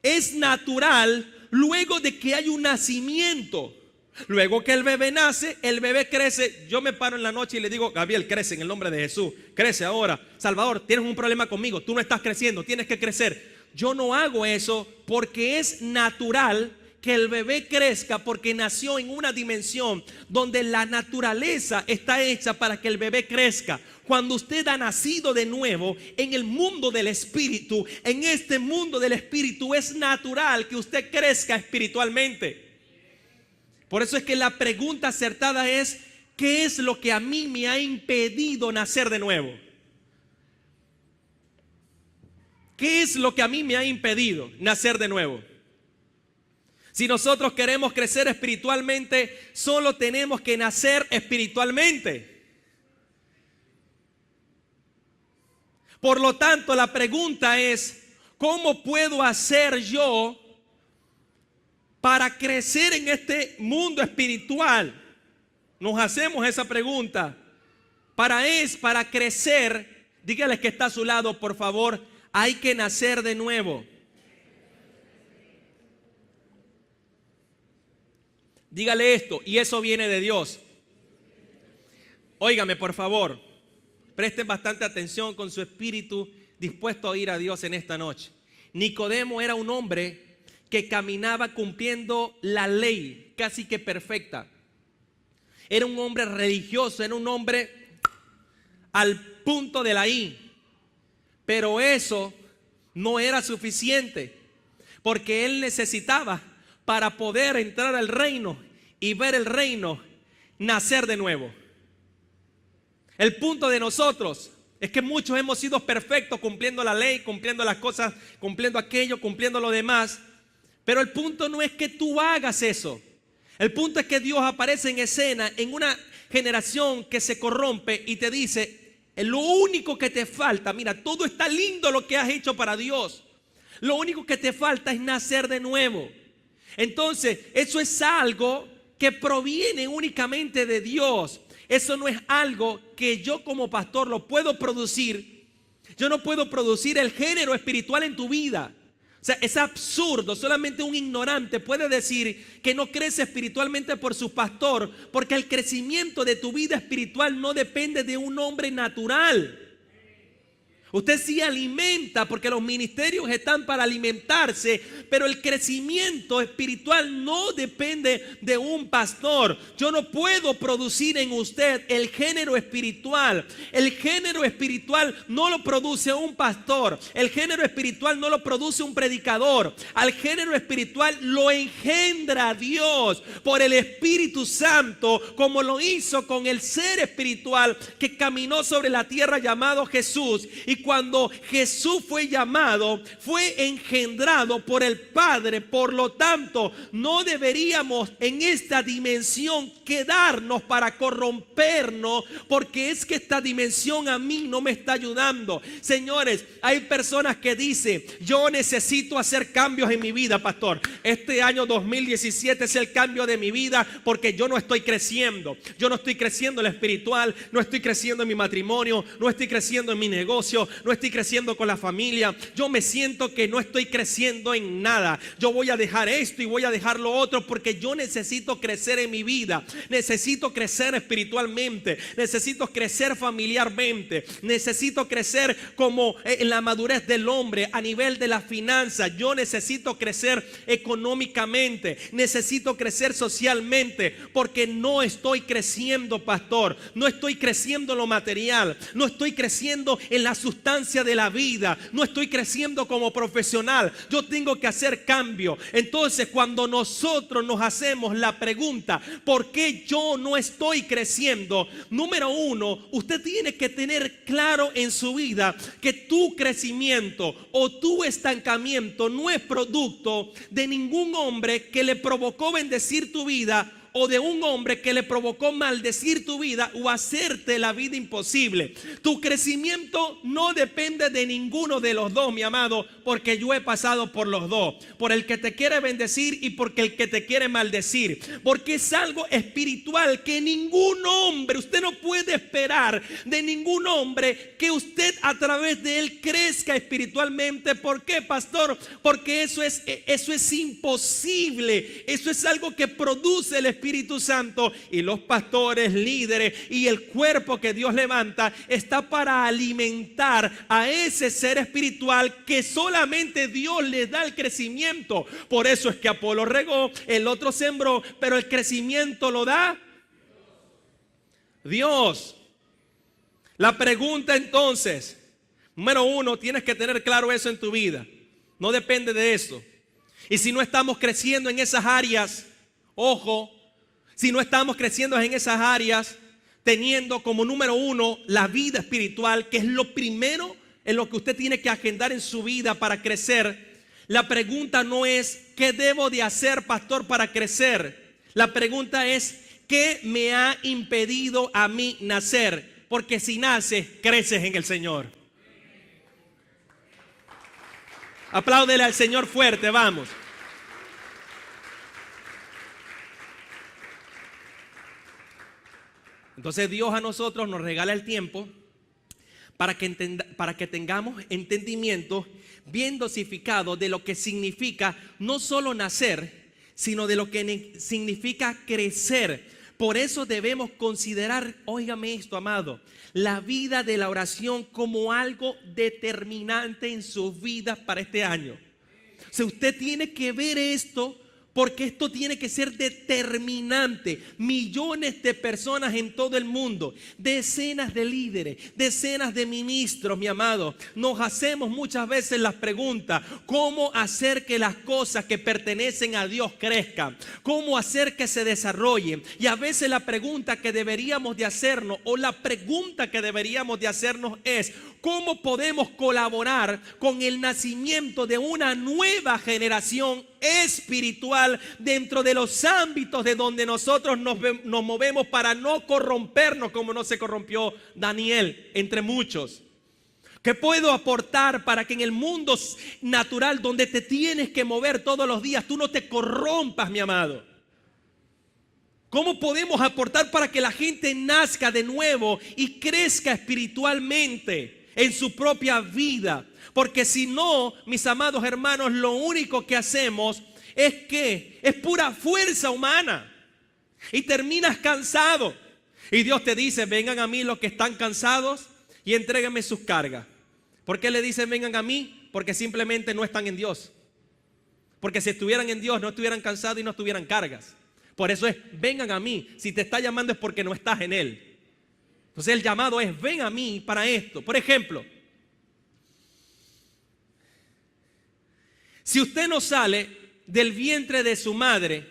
es natural luego de que hay un nacimiento. Luego que el bebé nace, el bebé crece. Yo me paro en la noche y le digo: Gabriel, crece en el nombre de Jesús. Crece ahora. Salvador, tienes un problema conmigo. Tú no estás creciendo, tienes que crecer. Yo no hago eso, porque es natural que el bebé crezca, porque nació en una dimensión donde la naturaleza está hecha para que el bebé crezca. Cuando usted ha nacido de nuevo en el mundo del Espíritu, en este mundo del Espíritu, es natural que usted crezca espiritualmente. Por eso es que la pregunta acertada es: ¿qué es lo que a mí me ha impedido nacer de nuevo? ¿Qué es lo que a mí me ha impedido nacer de nuevo? Si nosotros queremos crecer espiritualmente, solo tenemos que nacer espiritualmente. Por lo tanto, la pregunta es, ¿cómo puedo hacer yo para crecer en este mundo espiritual? Nos hacemos esa pregunta. Para crecer, dígale que está a su lado, por favor, hay que nacer de nuevo. Dígale esto, y eso viene de Dios. Óigame, por favor, presten bastante atención con su espíritu dispuesto a oír a Dios en esta noche. Nicodemo era un hombre que caminaba cumpliendo la ley casi que perfecta. Era un hombre religioso, era un hombre al punto de la I. Pero eso no era suficiente, porque él necesitaba, para poder entrar al reino y ver el reino, nacer de nuevo. El punto de nosotros es que muchos hemos sido perfectos cumpliendo la ley, cumpliendo las cosas, cumpliendo aquello, cumpliendo lo demás. Pero el punto no es que tú hagas eso. El punto es que Dios aparece en escena en una generación que se corrompe y te dice, lo único que te falta, mira, todo está lindo lo que has hecho para Dios. Lo único que te falta es nacer de nuevo. Entonces, eso es algo que proviene únicamente de Dios. Eso no es algo que yo como pastor lo puedo producir. Yo no puedo producir el género espiritual en tu vida. O sea, es absurdo. Solamente un ignorante puede decir que no crece espiritualmente por su pastor, porque el crecimiento de tu vida espiritual no depende de un hombre natural. Usted sí alimenta, porque los ministerios están para alimentarse, pero el crecimiento espiritual no depende de un pastor. Yo no puedo producir en usted el género espiritual. El género espiritual no lo produce un pastor. El género espiritual no lo produce un predicador. Al género espiritual lo engendra Dios por el Espíritu Santo, como lo hizo con el ser espiritual que caminó sobre la tierra llamado Jesús. Y cuando Jesús fue llamado, fue engendrado por el Padre. Por lo tanto, no deberíamos en esta dimensión quedarnos para corrompernos, porque es que esta dimensión a mí no me está ayudando. Señores, hay personas que dicen, yo necesito hacer cambios en mi vida, pastor. Este año 2017 es el cambio de mi vida porque yo no estoy creciendo. Yo no estoy creciendo en lo espiritual, no estoy creciendo en mi matrimonio, no estoy creciendo en mi negocio, no estoy creciendo con la familia. Yo me siento que no estoy creciendo en nada. Yo voy a dejar esto y voy a dejar lo otro porque yo necesito crecer en mi vida. Necesito crecer espiritualmente. Necesito crecer familiarmente. Necesito crecer como en la madurez del hombre a nivel de la finanza. Yo necesito crecer económicamente. Necesito crecer socialmente porque no estoy creciendo, pastor. No estoy creciendo en lo material. No estoy creciendo en la sustancia de la vida. No estoy creciendo como profesional. Yo tengo que hacer cambio. Entonces, cuando nosotros nos hacemos la pregunta, ¿por qué yo no estoy creciendo? Número uno, usted tiene que tener claro en su vida que tu crecimiento o tu estancamiento no es producto de ningún hombre que le provocó bendecir tu vida, o de un hombre que le provocó maldecir tu vida o hacerte la vida imposible. Tu crecimiento no depende de ninguno de los dos, mi amado, porque yo he pasado por los dos, por el que te quiere bendecir y porque el que te quiere maldecir, porque es algo espiritual que ningún hombre, usted no puede esperar de ningún hombre que usted a través de él crezca espiritualmente. ¿Por qué, pastor? Porque eso es imposible. Eso es algo que produce el Espíritu Santo, y los pastores, líderes y el cuerpo que Dios levanta está para alimentar a ese ser espiritual que solamente Dios le da el crecimiento. Por eso es que Apolo regó, el otro sembró, pero el crecimiento lo da Dios. La pregunta entonces, número uno, tienes que tener claro eso en tu vida. No depende de eso. Y si no estamos creciendo en esas áreas, ojo, si no estamos creciendo en esas áreas, teniendo como número uno la vida espiritual, que es lo primero en lo que usted tiene que agendar en su vida para crecer. La pregunta no es ¿qué debo de hacer, pastor, para crecer? La pregunta es ¿qué me ha impedido a mí nacer? Porque si naces, creces en el Señor. Apláudele al Señor fuerte, vamos. Entonces Dios a nosotros nos regala el tiempo para que tengamos entendimiento bien dosificado de lo que significa no solo nacer, sino de lo que significa crecer. Por eso debemos considerar, óigame esto, amado, la vida de la oración como algo determinante en sus vidas para este año. O sea, usted tiene que ver esto, porque esto tiene que ser determinante. Millones de personas en todo el mundo, decenas de líderes, decenas de ministros, mi amado, nos hacemos muchas veces las preguntas: ¿cómo hacer que las cosas que pertenecen a Dios crezcan? ¿Cómo hacer que se desarrollen? Y a veces la pregunta que deberíamos de hacernos, o la pregunta que deberíamos de hacernos es: ¿cómo podemos colaborar con el nacimiento de una nueva generación espiritual dentro de los ámbitos de donde nosotros nos movemos, para no corrompernos como no se corrompió Daniel entre muchos? ¿Qué puedo aportar para que en el mundo natural donde te tienes que mover todos los días tú no te corrompas, mi amado? ¿Cómo podemos aportar para que la gente nazca de nuevo y crezca espiritualmente en su propia vida? Porque si no, mis amados hermanos, lo único que hacemos es pura fuerza humana, y terminas cansado. Y Dios te dice: vengan a mí los que están cansados y entréguenme sus cargas. ¿Por qué le dicen vengan a mí? Porque simplemente no están en Dios. Porque si estuvieran en Dios no estuvieran cansados y no estuvieran cargas. Por eso es vengan a mí. Si te está llamando es porque no estás en Él. Entonces el llamado es ven a mí para esto. Por ejemplo, si usted no sale del vientre de su madre,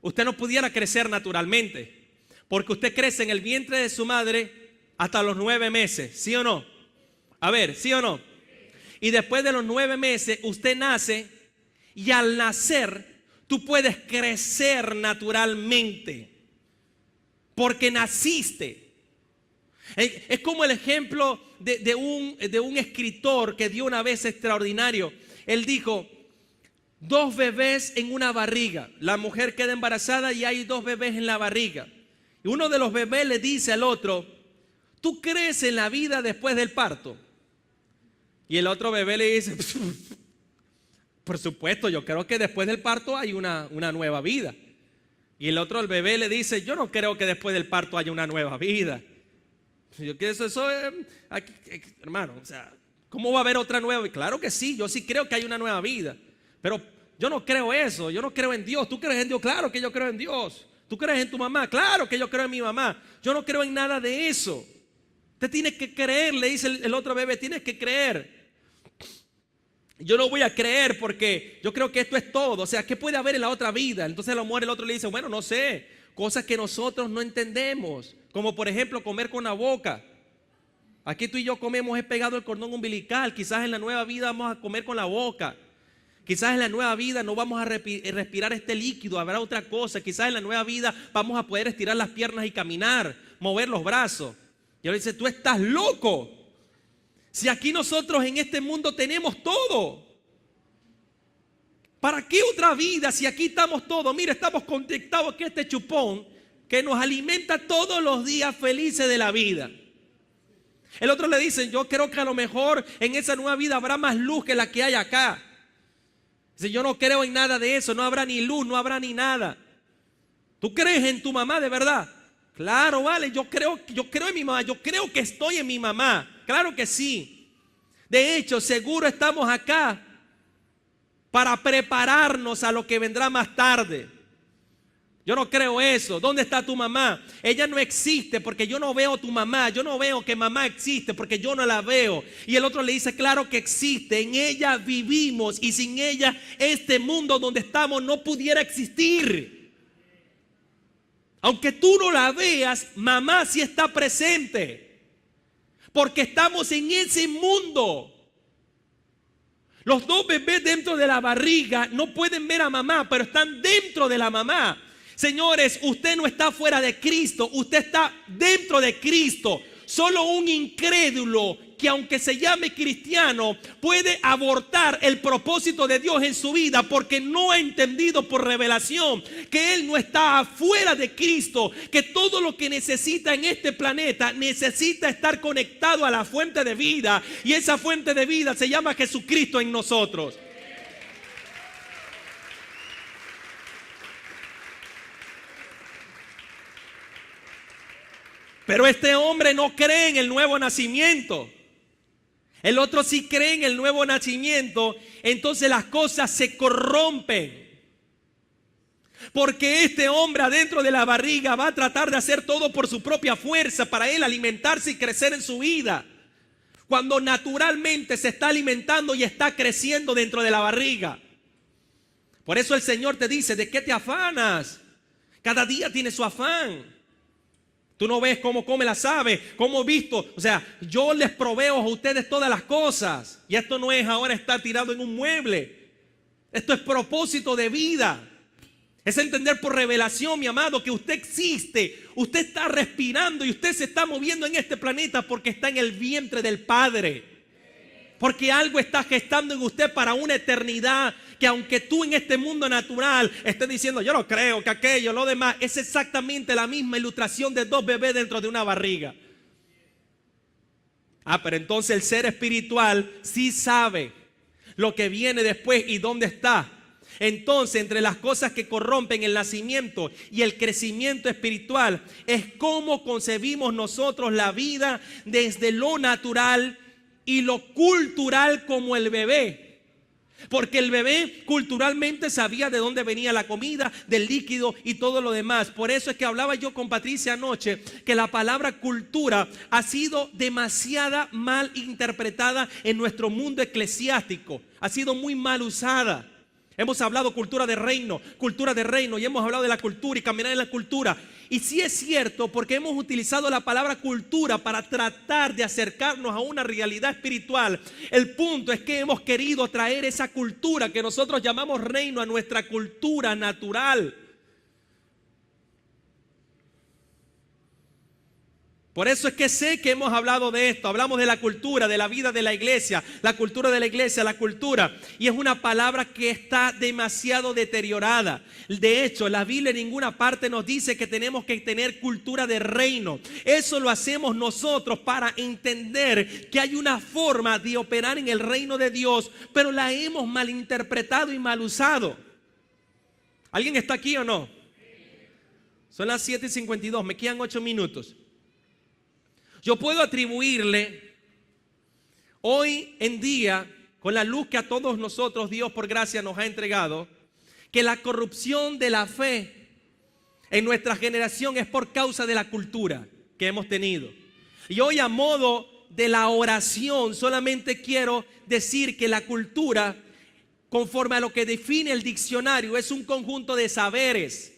usted no pudiera crecer naturalmente, porque usted crece en el vientre de su madre hasta los 9 meses, ¿sí o no? A ver, ¿sí o no? Y después de los 9 meses usted nace, y al nacer tú puedes crecer naturalmente, porque naciste. Es como el ejemplo de un escritor que dio una vez extraordinario. Él dijo: 2 bebés en una barriga. La mujer queda embarazada y hay 2 bebés en la barriga. Y uno de los bebés le dice al otro: ¿tú crees en la vida después del parto? Y el otro bebé le dice: por supuesto, yo creo que después del parto hay una nueva vida. Y el bebé le dice: yo no creo que después del parto haya una nueva vida. Yo que eso hermano, o sea, ¿cómo va a haber otra nueva? Y claro que sí, yo sí creo que hay una nueva vida, pero yo no creo eso, yo no creo en Dios. ¿Tú crees en Dios? Claro que yo creo en Dios. ¿Tú crees en tu mamá? Claro que yo creo en mi mamá. Yo no creo en nada de eso. Usted tiene que creer, le dice el otro bebé, tienes que creer. Yo no voy a creer porque yo creo que esto es todo. O sea, ¿qué puede haber en la otra vida? Entonces a lo mejor el otro le dice: bueno, no sé, cosas que nosotros no entendemos, como por ejemplo comer con la boca. Aquí tú y yo comemos es pegado el cordón umbilical. Quizás en la nueva vida vamos a comer con la boca. Quizás en la nueva vida no vamos a respirar este líquido, habrá otra cosa. Quizás en la nueva vida vamos a poder estirar las piernas y caminar, mover los brazos. Y él dice: tú estás loco. Si aquí nosotros en este mundo tenemos todo, ¿para qué otra vida si aquí estamos todos? Mira, estamos conectados aquí a este chupón que nos alimenta todos los días felices de la vida. El otro le dice: yo creo que a lo mejor en esa nueva vida habrá más luz que la que hay acá. Dice: yo no creo en nada de eso, no habrá ni luz, no habrá ni nada. ¿Tú crees en tu mamá de verdad? Claro, vale, yo creo en mi mamá, yo creo que estoy en mi mamá. Claro que sí. De hecho, seguro estamos acá para prepararnos a lo que vendrá más tarde. Yo no creo eso. ¿Dónde está tu mamá? Ella no existe porque yo no veo a tu mamá. Yo no veo que mamá existe porque yo no la veo. Y el otro le dice: claro que existe. En ella vivimos y sin ella este mundo donde estamos no pudiera existir. Aunque tú no la veas, mamá sí está presente. Porque estamos en ese mundo. Los dos bebés dentro de la barriga no pueden ver a mamá, pero están dentro de la mamá. Señores, usted no está fuera de Cristo, usted está dentro de Cristo. Solo un incrédulo que, aunque se llame cristiano, puede abortar el propósito de Dios en su vida porque no ha entendido por revelación que él no está afuera de Cristo, que todo lo que necesita en este planeta necesita estar conectado a la fuente de vida, y esa fuente de vida se llama Jesucristo en nosotros. Pero este hombre no cree en el nuevo nacimiento. El otro sí cree en el nuevo nacimiento. Entonces las cosas se corrompen. Porque este hombre adentro de la barriga va a tratar de hacer todo por su propia fuerza para él alimentarse y crecer en su vida, cuando naturalmente se está alimentando y está creciendo dentro de la barriga. Por eso el Señor te dice: ¿de qué te afanas? Cada día tiene su afán. Tú no ves cómo come las aves, cómo he visto. O sea, yo les proveo a ustedes todas las cosas. Y esto no es ahora estar tirado en un mueble. Esto es propósito de vida. Es entender por revelación, mi amado, que usted existe. Usted está respirando y usted se está moviendo en este planeta porque está en el vientre del Padre. Porque algo está gestando en usted para una eternidad, que aunque tú en este mundo natural estés diciendo: yo no creo que aquello, lo demás, es exactamente la misma ilustración de dos bebés dentro de una barriga. Pero entonces el ser espiritual sí sabe lo que viene después y dónde está. Entonces, entre las cosas que corrompen el nacimiento y el crecimiento espiritual es cómo concebimos nosotros la vida desde lo natural y lo cultural, como el bebé. Porque el bebé culturalmente sabía de dónde venía la comida, del líquido y todo lo demás. Por eso es que hablaba yo con Patricia anoche, que la palabra cultura ha sido demasiado mal interpretada en nuestro mundo eclesiástico. Ha sido muy mal usada. Hemos hablado cultura de reino, y hemos hablado de la cultura y caminar en la cultura. Y sí es cierto, porque hemos utilizado la palabra cultura para tratar de acercarnos a una realidad espiritual. El punto es que hemos querido traer esa cultura que nosotros llamamos reino a nuestra cultura natural. Por eso es que sé que hemos hablado de esto. Hablamos de la cultura, de la vida de la iglesia, la cultura de la iglesia, la cultura. Y es una palabra que está demasiado deteriorada. De hecho, la Biblia en ninguna parte nos dice que tenemos que tener cultura de reino. Eso lo hacemos nosotros para entender que hay una forma de operar en el reino de Dios, pero la hemos malinterpretado y mal usado. ¿Alguien está aquí o no? Son las 7:52, me quedan 8 minutos. Yo puedo atribuirle hoy en día, con la luz que a todos nosotros Dios por gracia nos ha entregado, que la corrupción de la fe en nuestra generación es por causa de la cultura que hemos tenido. Y hoy, a modo de la oración, solamente quiero decir que la cultura, conforme a lo que define el diccionario, es un conjunto de saberes.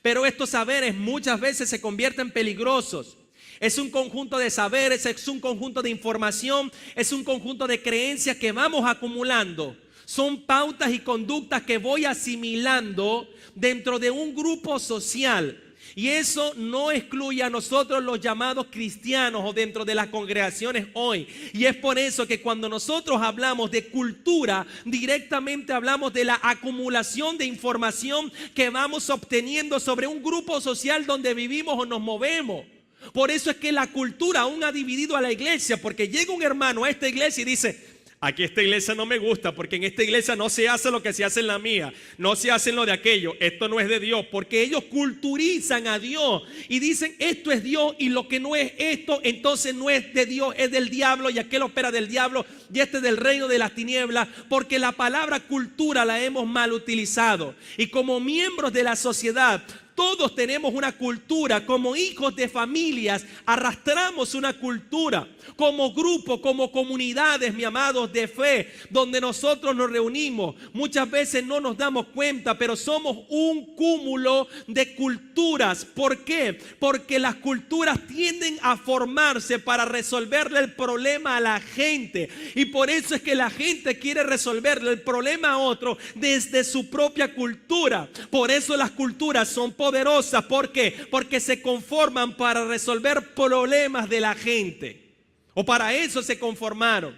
Pero estos saberes muchas veces se convierten peligrosos. Es un conjunto de saberes, es un conjunto de información, es un conjunto de creencias que vamos acumulando. Son pautas y conductas que voy asimilando dentro de un grupo social. Y eso no excluye a nosotros los llamados cristianos o dentro de las congregaciones hoy. Y es por eso que cuando nosotros hablamos de cultura, directamente hablamos de la acumulación de información que vamos obteniendo sobre un grupo social donde vivimos o nos movemos. Por eso es que la cultura aún ha dividido a la iglesia, porque llega un hermano a esta iglesia y dice: aquí esta iglesia no me gusta, porque en esta iglesia no se hace lo que se hace en la mía, no se hace lo de aquello, esto no es de Dios, porque ellos culturizan a Dios y dicen: esto es Dios, y lo que no es esto, entonces no es de Dios, es del diablo, y aquel opera del diablo, y este es del reino de las tinieblas, porque la palabra cultura la hemos mal utilizado. Y como miembros de la sociedad, Todos tenemos una cultura, como hijos de familias, arrastramos una cultura, como grupo, como comunidades, mis amados, de fe, donde nosotros nos reunimos. Muchas veces no nos damos cuenta, pero somos un cúmulo de culturas. ¿Por qué? Porque las culturas tienden a formarse para resolverle el problema a la gente. Y por eso es que la gente quiere resolverle el problema a otro desde su propia cultura. Por eso las culturas son poderosas. ¿Por qué? Porque se conforman para resolver problemas de la gente. O para eso se conformaron.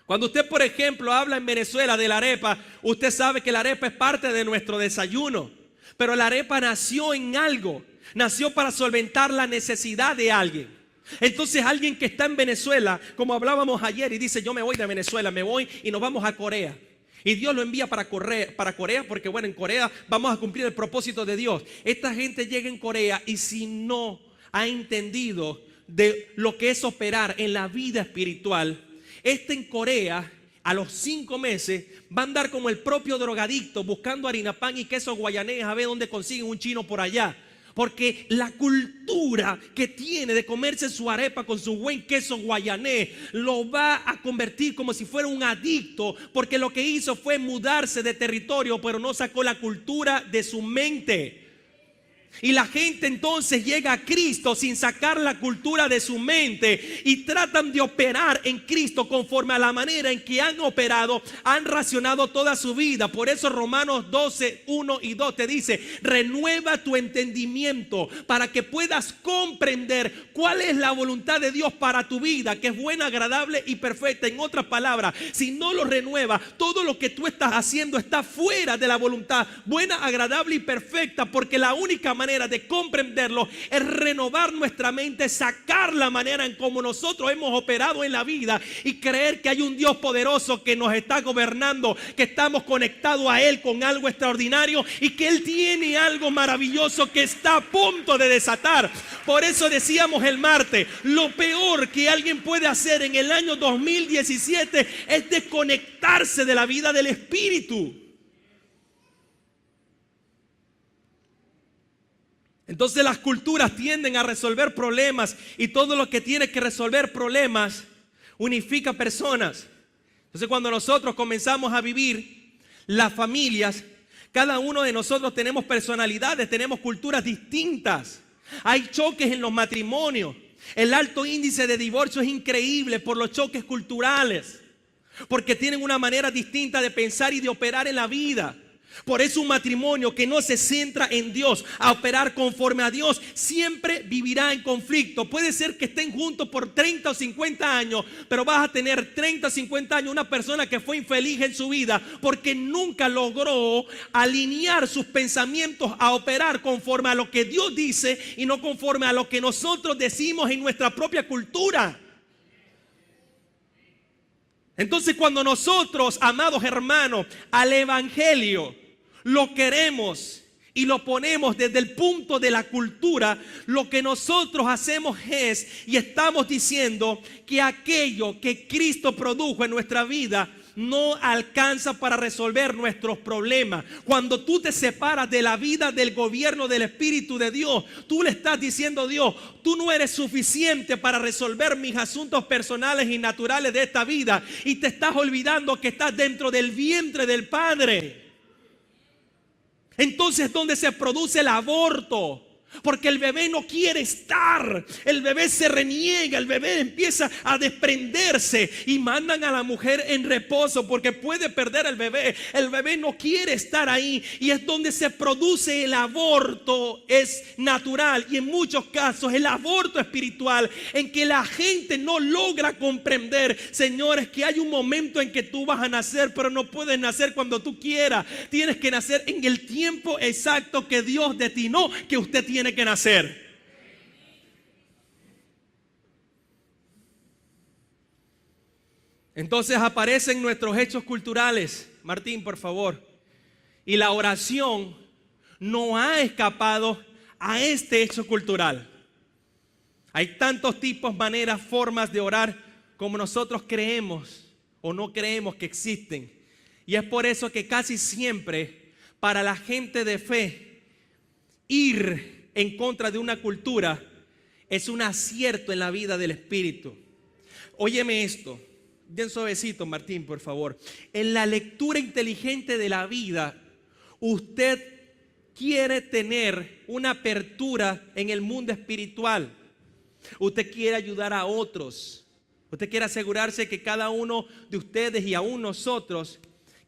Cuando usted, por ejemplo, habla en Venezuela de la arepa, usted sabe que la arepa es parte de nuestro desayuno. Pero la arepa nació en algo. Nació para solventar la necesidad de alguien. Entonces alguien que está en Venezuela, como hablábamos ayer, y dice: yo me voy de Venezuela, me voy y nos vamos a Corea. Y Dios lo envía para Corea, porque bueno, en Corea vamos a cumplir el propósito de Dios. Esta gente llega en Corea y si no ha entendido de lo que es operar en la vida espiritual, en Corea a los 5 meses va a andar como el propio drogadicto buscando harina pan y queso guayanés a ver dónde consiguen un chino por allá. Porque la cultura que tiene de comerse su arepa con su buen queso guayanés lo va a convertir como si fuera un adicto, porque lo que hizo fue mudarse de territorio, pero no sacó la cultura de su mente. Y la gente entonces llega a Cristo sin sacar la cultura de su mente y tratan de operar en Cristo conforme a la manera en que han operado, han racionado toda su vida. Por eso Romanos 12, 1 y 2 te dice: renueva tu entendimiento para que puedas comprender cuál es la voluntad de Dios para tu vida, que es buena, agradable y perfecta. En otras palabras, si no lo renuevas, todo lo que tú estás haciendo está fuera de la voluntad buena, agradable y perfecta, porque la única manera de comprenderlo es renovar nuestra mente, sacar la manera en cómo nosotros hemos operado en la vida y creer que hay un Dios poderoso que nos está gobernando, que estamos conectados a Él con algo extraordinario y que Él tiene algo maravilloso que está a punto de desatar. Por eso decíamos el martes, lo peor que alguien puede hacer en el año 2017 es desconectarse de la vida del Espíritu. Entonces las culturas tienden a resolver problemas y todo lo que tiene que resolver problemas unifica personas. Entonces cuando nosotros comenzamos a vivir las familias, cada uno de nosotros tenemos personalidades, tenemos culturas distintas. Hay choques en los matrimonios. El alto índice de divorcio es increíble por los choques culturales, porque tienen una manera distinta de pensar y de operar en la vida. Por eso un matrimonio que no se centra en Dios, a operar conforme a Dios, siempre vivirá en conflicto. Puede ser que estén juntos por 30 o 50 años, pero vas a tener 30 o 50 años una persona que fue infeliz en su vida porque nunca logró alinear sus pensamientos a operar conforme a lo que Dios dice y no conforme a lo que nosotros decimos en nuestra propia cultura. Entonces cuando nosotros, amados hermanos, al evangelio lo queremos y lo ponemos desde el punto de la cultura, lo que nosotros hacemos es, y estamos diciendo que aquello que Cristo produjo en nuestra vida no alcanza para resolver nuestros problemas. Cuando tú te separas de la vida del gobierno del Espíritu de Dios, tú le estás diciendo a Dios: tú no eres suficiente para resolver mis asuntos personales y naturales de esta vida, y te estás olvidando que estás dentro del vientre del Padre. Entonces, ¿dónde se produce el aborto? Porque el bebé no quiere estar, el bebé se reniega, el bebé empieza a desprenderse y mandan a la mujer en reposo porque puede perder el bebé no quiere estar ahí y es donde se produce el aborto, es natural y en muchos casos el aborto espiritual en que la gente no logra comprender, señores, que hay un momento en que tú vas a nacer, pero no puedes nacer cuando tú quieras, tienes que nacer en el tiempo exacto que Dios destinó que usted tiene que nacer. Entonces aparecen nuestros hechos culturales. Martín, por favor. Y la oración no ha escapado a este hecho cultural. Hay tantos tipos, maneras, formas de orar como nosotros creemos o no creemos que existen. Y es por eso que casi siempre para la gente de fe ir en contra de una cultura es un acierto en la vida del Espíritu. Óyeme esto, bien suavecito, Martín, por favor. En la lectura inteligente de la vida, usted quiere tener una apertura en el mundo espiritual. Usted quiere ayudar a otros. Usted quiere asegurarse que cada uno de ustedes y aún nosotros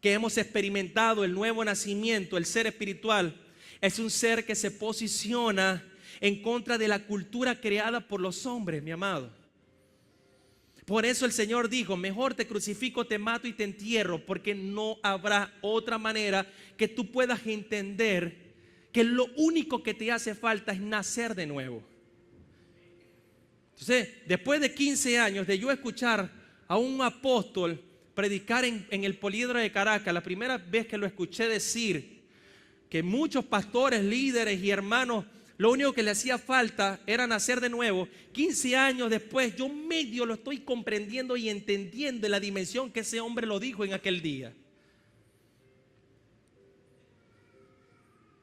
que hemos experimentado el nuevo nacimiento, el ser espiritual, es un ser que se posiciona en contra de la cultura creada por los hombres, mi amado. Por eso el Señor dijo: mejor te crucifico, te mato y te entierro, porque no habrá otra manera que tú puedas entender que lo único que te hace falta es nacer de nuevo. Entonces, después de 15 años de yo escuchar a un apóstol predicar en el Poliedro de Caracas, la primera vez que lo escuché decir que muchos pastores, líderes y hermanos, lo único que le hacía falta era nacer de nuevo. 15 años después, yo medio lo estoy comprendiendo y entendiendo en la dimensión que ese hombre lo dijo en aquel día.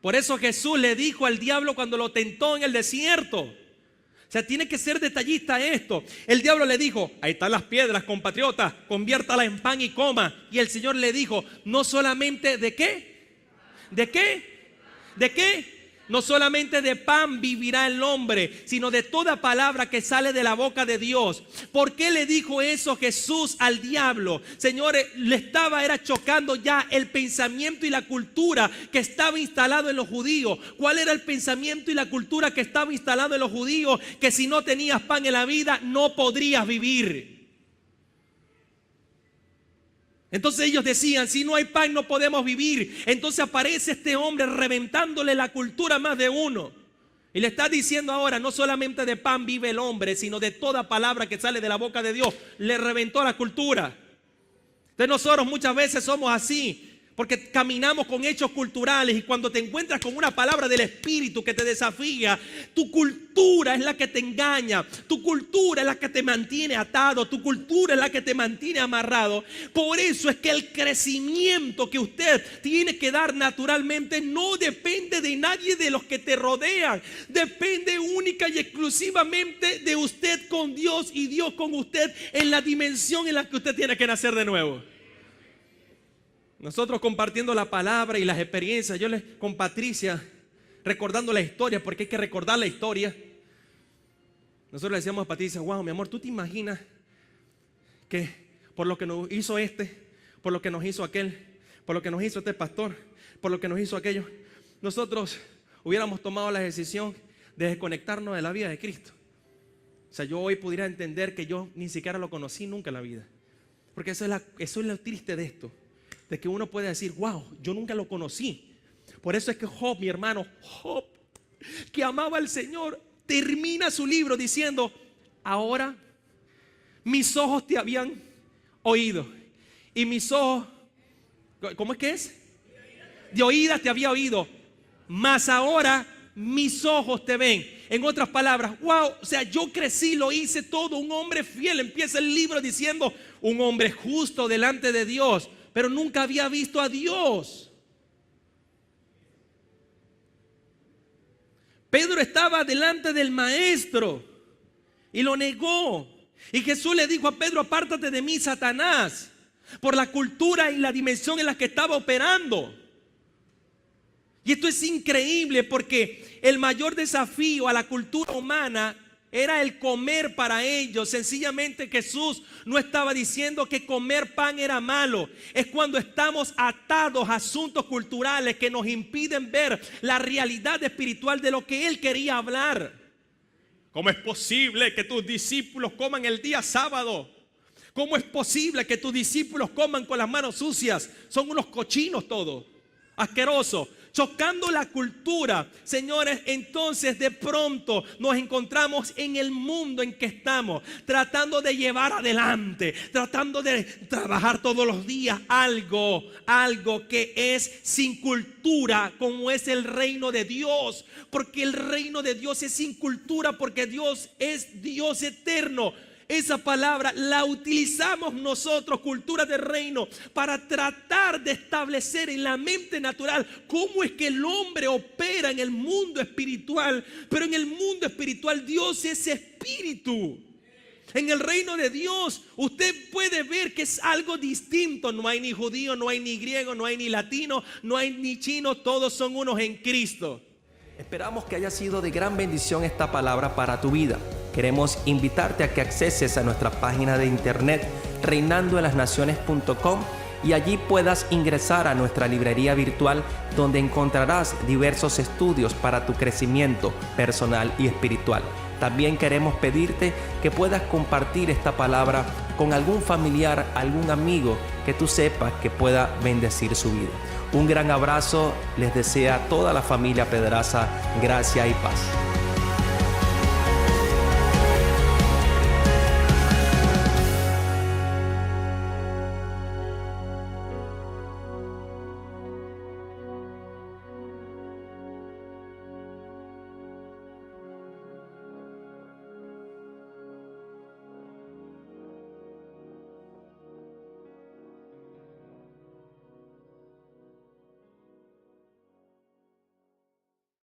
Por eso Jesús le dijo al diablo cuando lo tentó en el desierto. O sea, tiene que ser detallista esto. El diablo le dijo: ahí están las piedras, compatriota, conviértalas en pan y coma. Y el Señor le dijo: no solamente de qué, ¿de qué? ¿De qué? No solamente de pan vivirá el hombre, sino de toda palabra que sale de la boca de Dios. ¿Por qué le dijo eso Jesús al diablo? Señores, le estaba chocando ya el pensamiento y la cultura que estaba instalado en los judíos. ¿Cuál era el pensamiento y la cultura que estaba instalado en los judíos? Que si no tenías pan en la vida, no podrías vivir. Entonces ellos decían: si no hay pan no podemos vivir. Entonces aparece este hombre reventándole la cultura a más de uno. Y le está diciendo ahora: no solamente de pan vive el hombre, sino de toda palabra que sale de la boca de Dios. Le reventó la cultura. Entonces nosotros muchas veces somos así, porque caminamos con hechos culturales, y cuando te encuentras con una palabra del Espíritu que te desafía, tu cultura es la que te engaña, tu cultura es la que te mantiene atado, tu cultura es la que te mantiene amarrado. Por eso es que el crecimiento que usted tiene que dar naturalmente no depende de nadie de los que te rodean, depende única y exclusivamente de usted con Dios y Dios con usted en la dimensión en la que usted tiene que nacer de nuevo. Nosotros compartiendo la palabra y las experiencias, yo con Patricia, recordando la historia, porque hay que recordar la historia. Nosotros le decíamos a Patricia: wow, mi amor, ¿tú te imaginas que por lo que nos hizo por lo que nos hizo aquel, por lo que nos hizo este pastor, por lo que nos hizo aquello, nosotros hubiéramos tomado la decisión de desconectarnos de la vida de Cristo? O sea, yo hoy pudiera entender que yo ni siquiera lo conocí nunca en la vida. Porque eso es lo triste de esto, de que uno puede decir: wow, yo nunca lo conocí. Por eso es que Job, mi hermano Job, que amaba al Señor, termina su libro diciendo: ahora mis ojos te habían oído, y mis ojos, ¿cómo es que es? De oídas te había oído, mas ahora mis ojos te ven. En otras palabras, wow, o sea, yo crecí, lo hice todo, un hombre fiel. Empieza el libro diciendo: un hombre justo delante de Dios, pero nunca había visto a Dios. Pedro estaba delante del maestro y lo negó. Y Jesús le dijo a Pedro: apártate de mí, Satanás, por la cultura y la dimensión en la que estaba operando. Y esto es increíble, porque el mayor desafío a la cultura humana era el comer para ellos. Sencillamente Jesús no estaba diciendo que comer pan era malo. Es cuando estamos atados a asuntos culturales que nos impiden ver la realidad espiritual de lo que Él quería hablar. ¿Cómo es posible que tus discípulos coman el día sábado? ¿Cómo es posible que tus discípulos coman con las manos sucias? Son unos cochinos todos, asquerosos. Chocando la cultura, señores. Entonces de pronto nos encontramos en el mundo en que estamos, tratando de llevar adelante, tratando de trabajar todos los días algo que es sin cultura, como es el reino de Dios. Porque el reino de Dios es sin cultura, porque Dios es Dios eterno. esa palabra la utilizamos nosotros, cultura del reino, para tratar de establecer en la mente natural cómo es que el hombre opera en el mundo espiritual. Pero en el mundo espiritual Dios es espíritu. En el reino de Dios usted puede ver que es algo distinto. No hay ni judío, no hay ni griego, no hay ni latino, no hay ni chino. Todos son unos en Cristo. Esperamos que haya sido de gran bendición esta palabra para tu vida. Queremos invitarte a que acceses a nuestra página de internet reinandoenlasnaciones.com y allí puedas ingresar a nuestra librería virtual, donde encontrarás diversos estudios para tu crecimiento personal y espiritual. También queremos pedirte que puedas compartir esta palabra con algún familiar, algún amigo que tú sepas que pueda bendecir su vida. Un gran abrazo les desea toda la familia Pedraza, gracia y paz.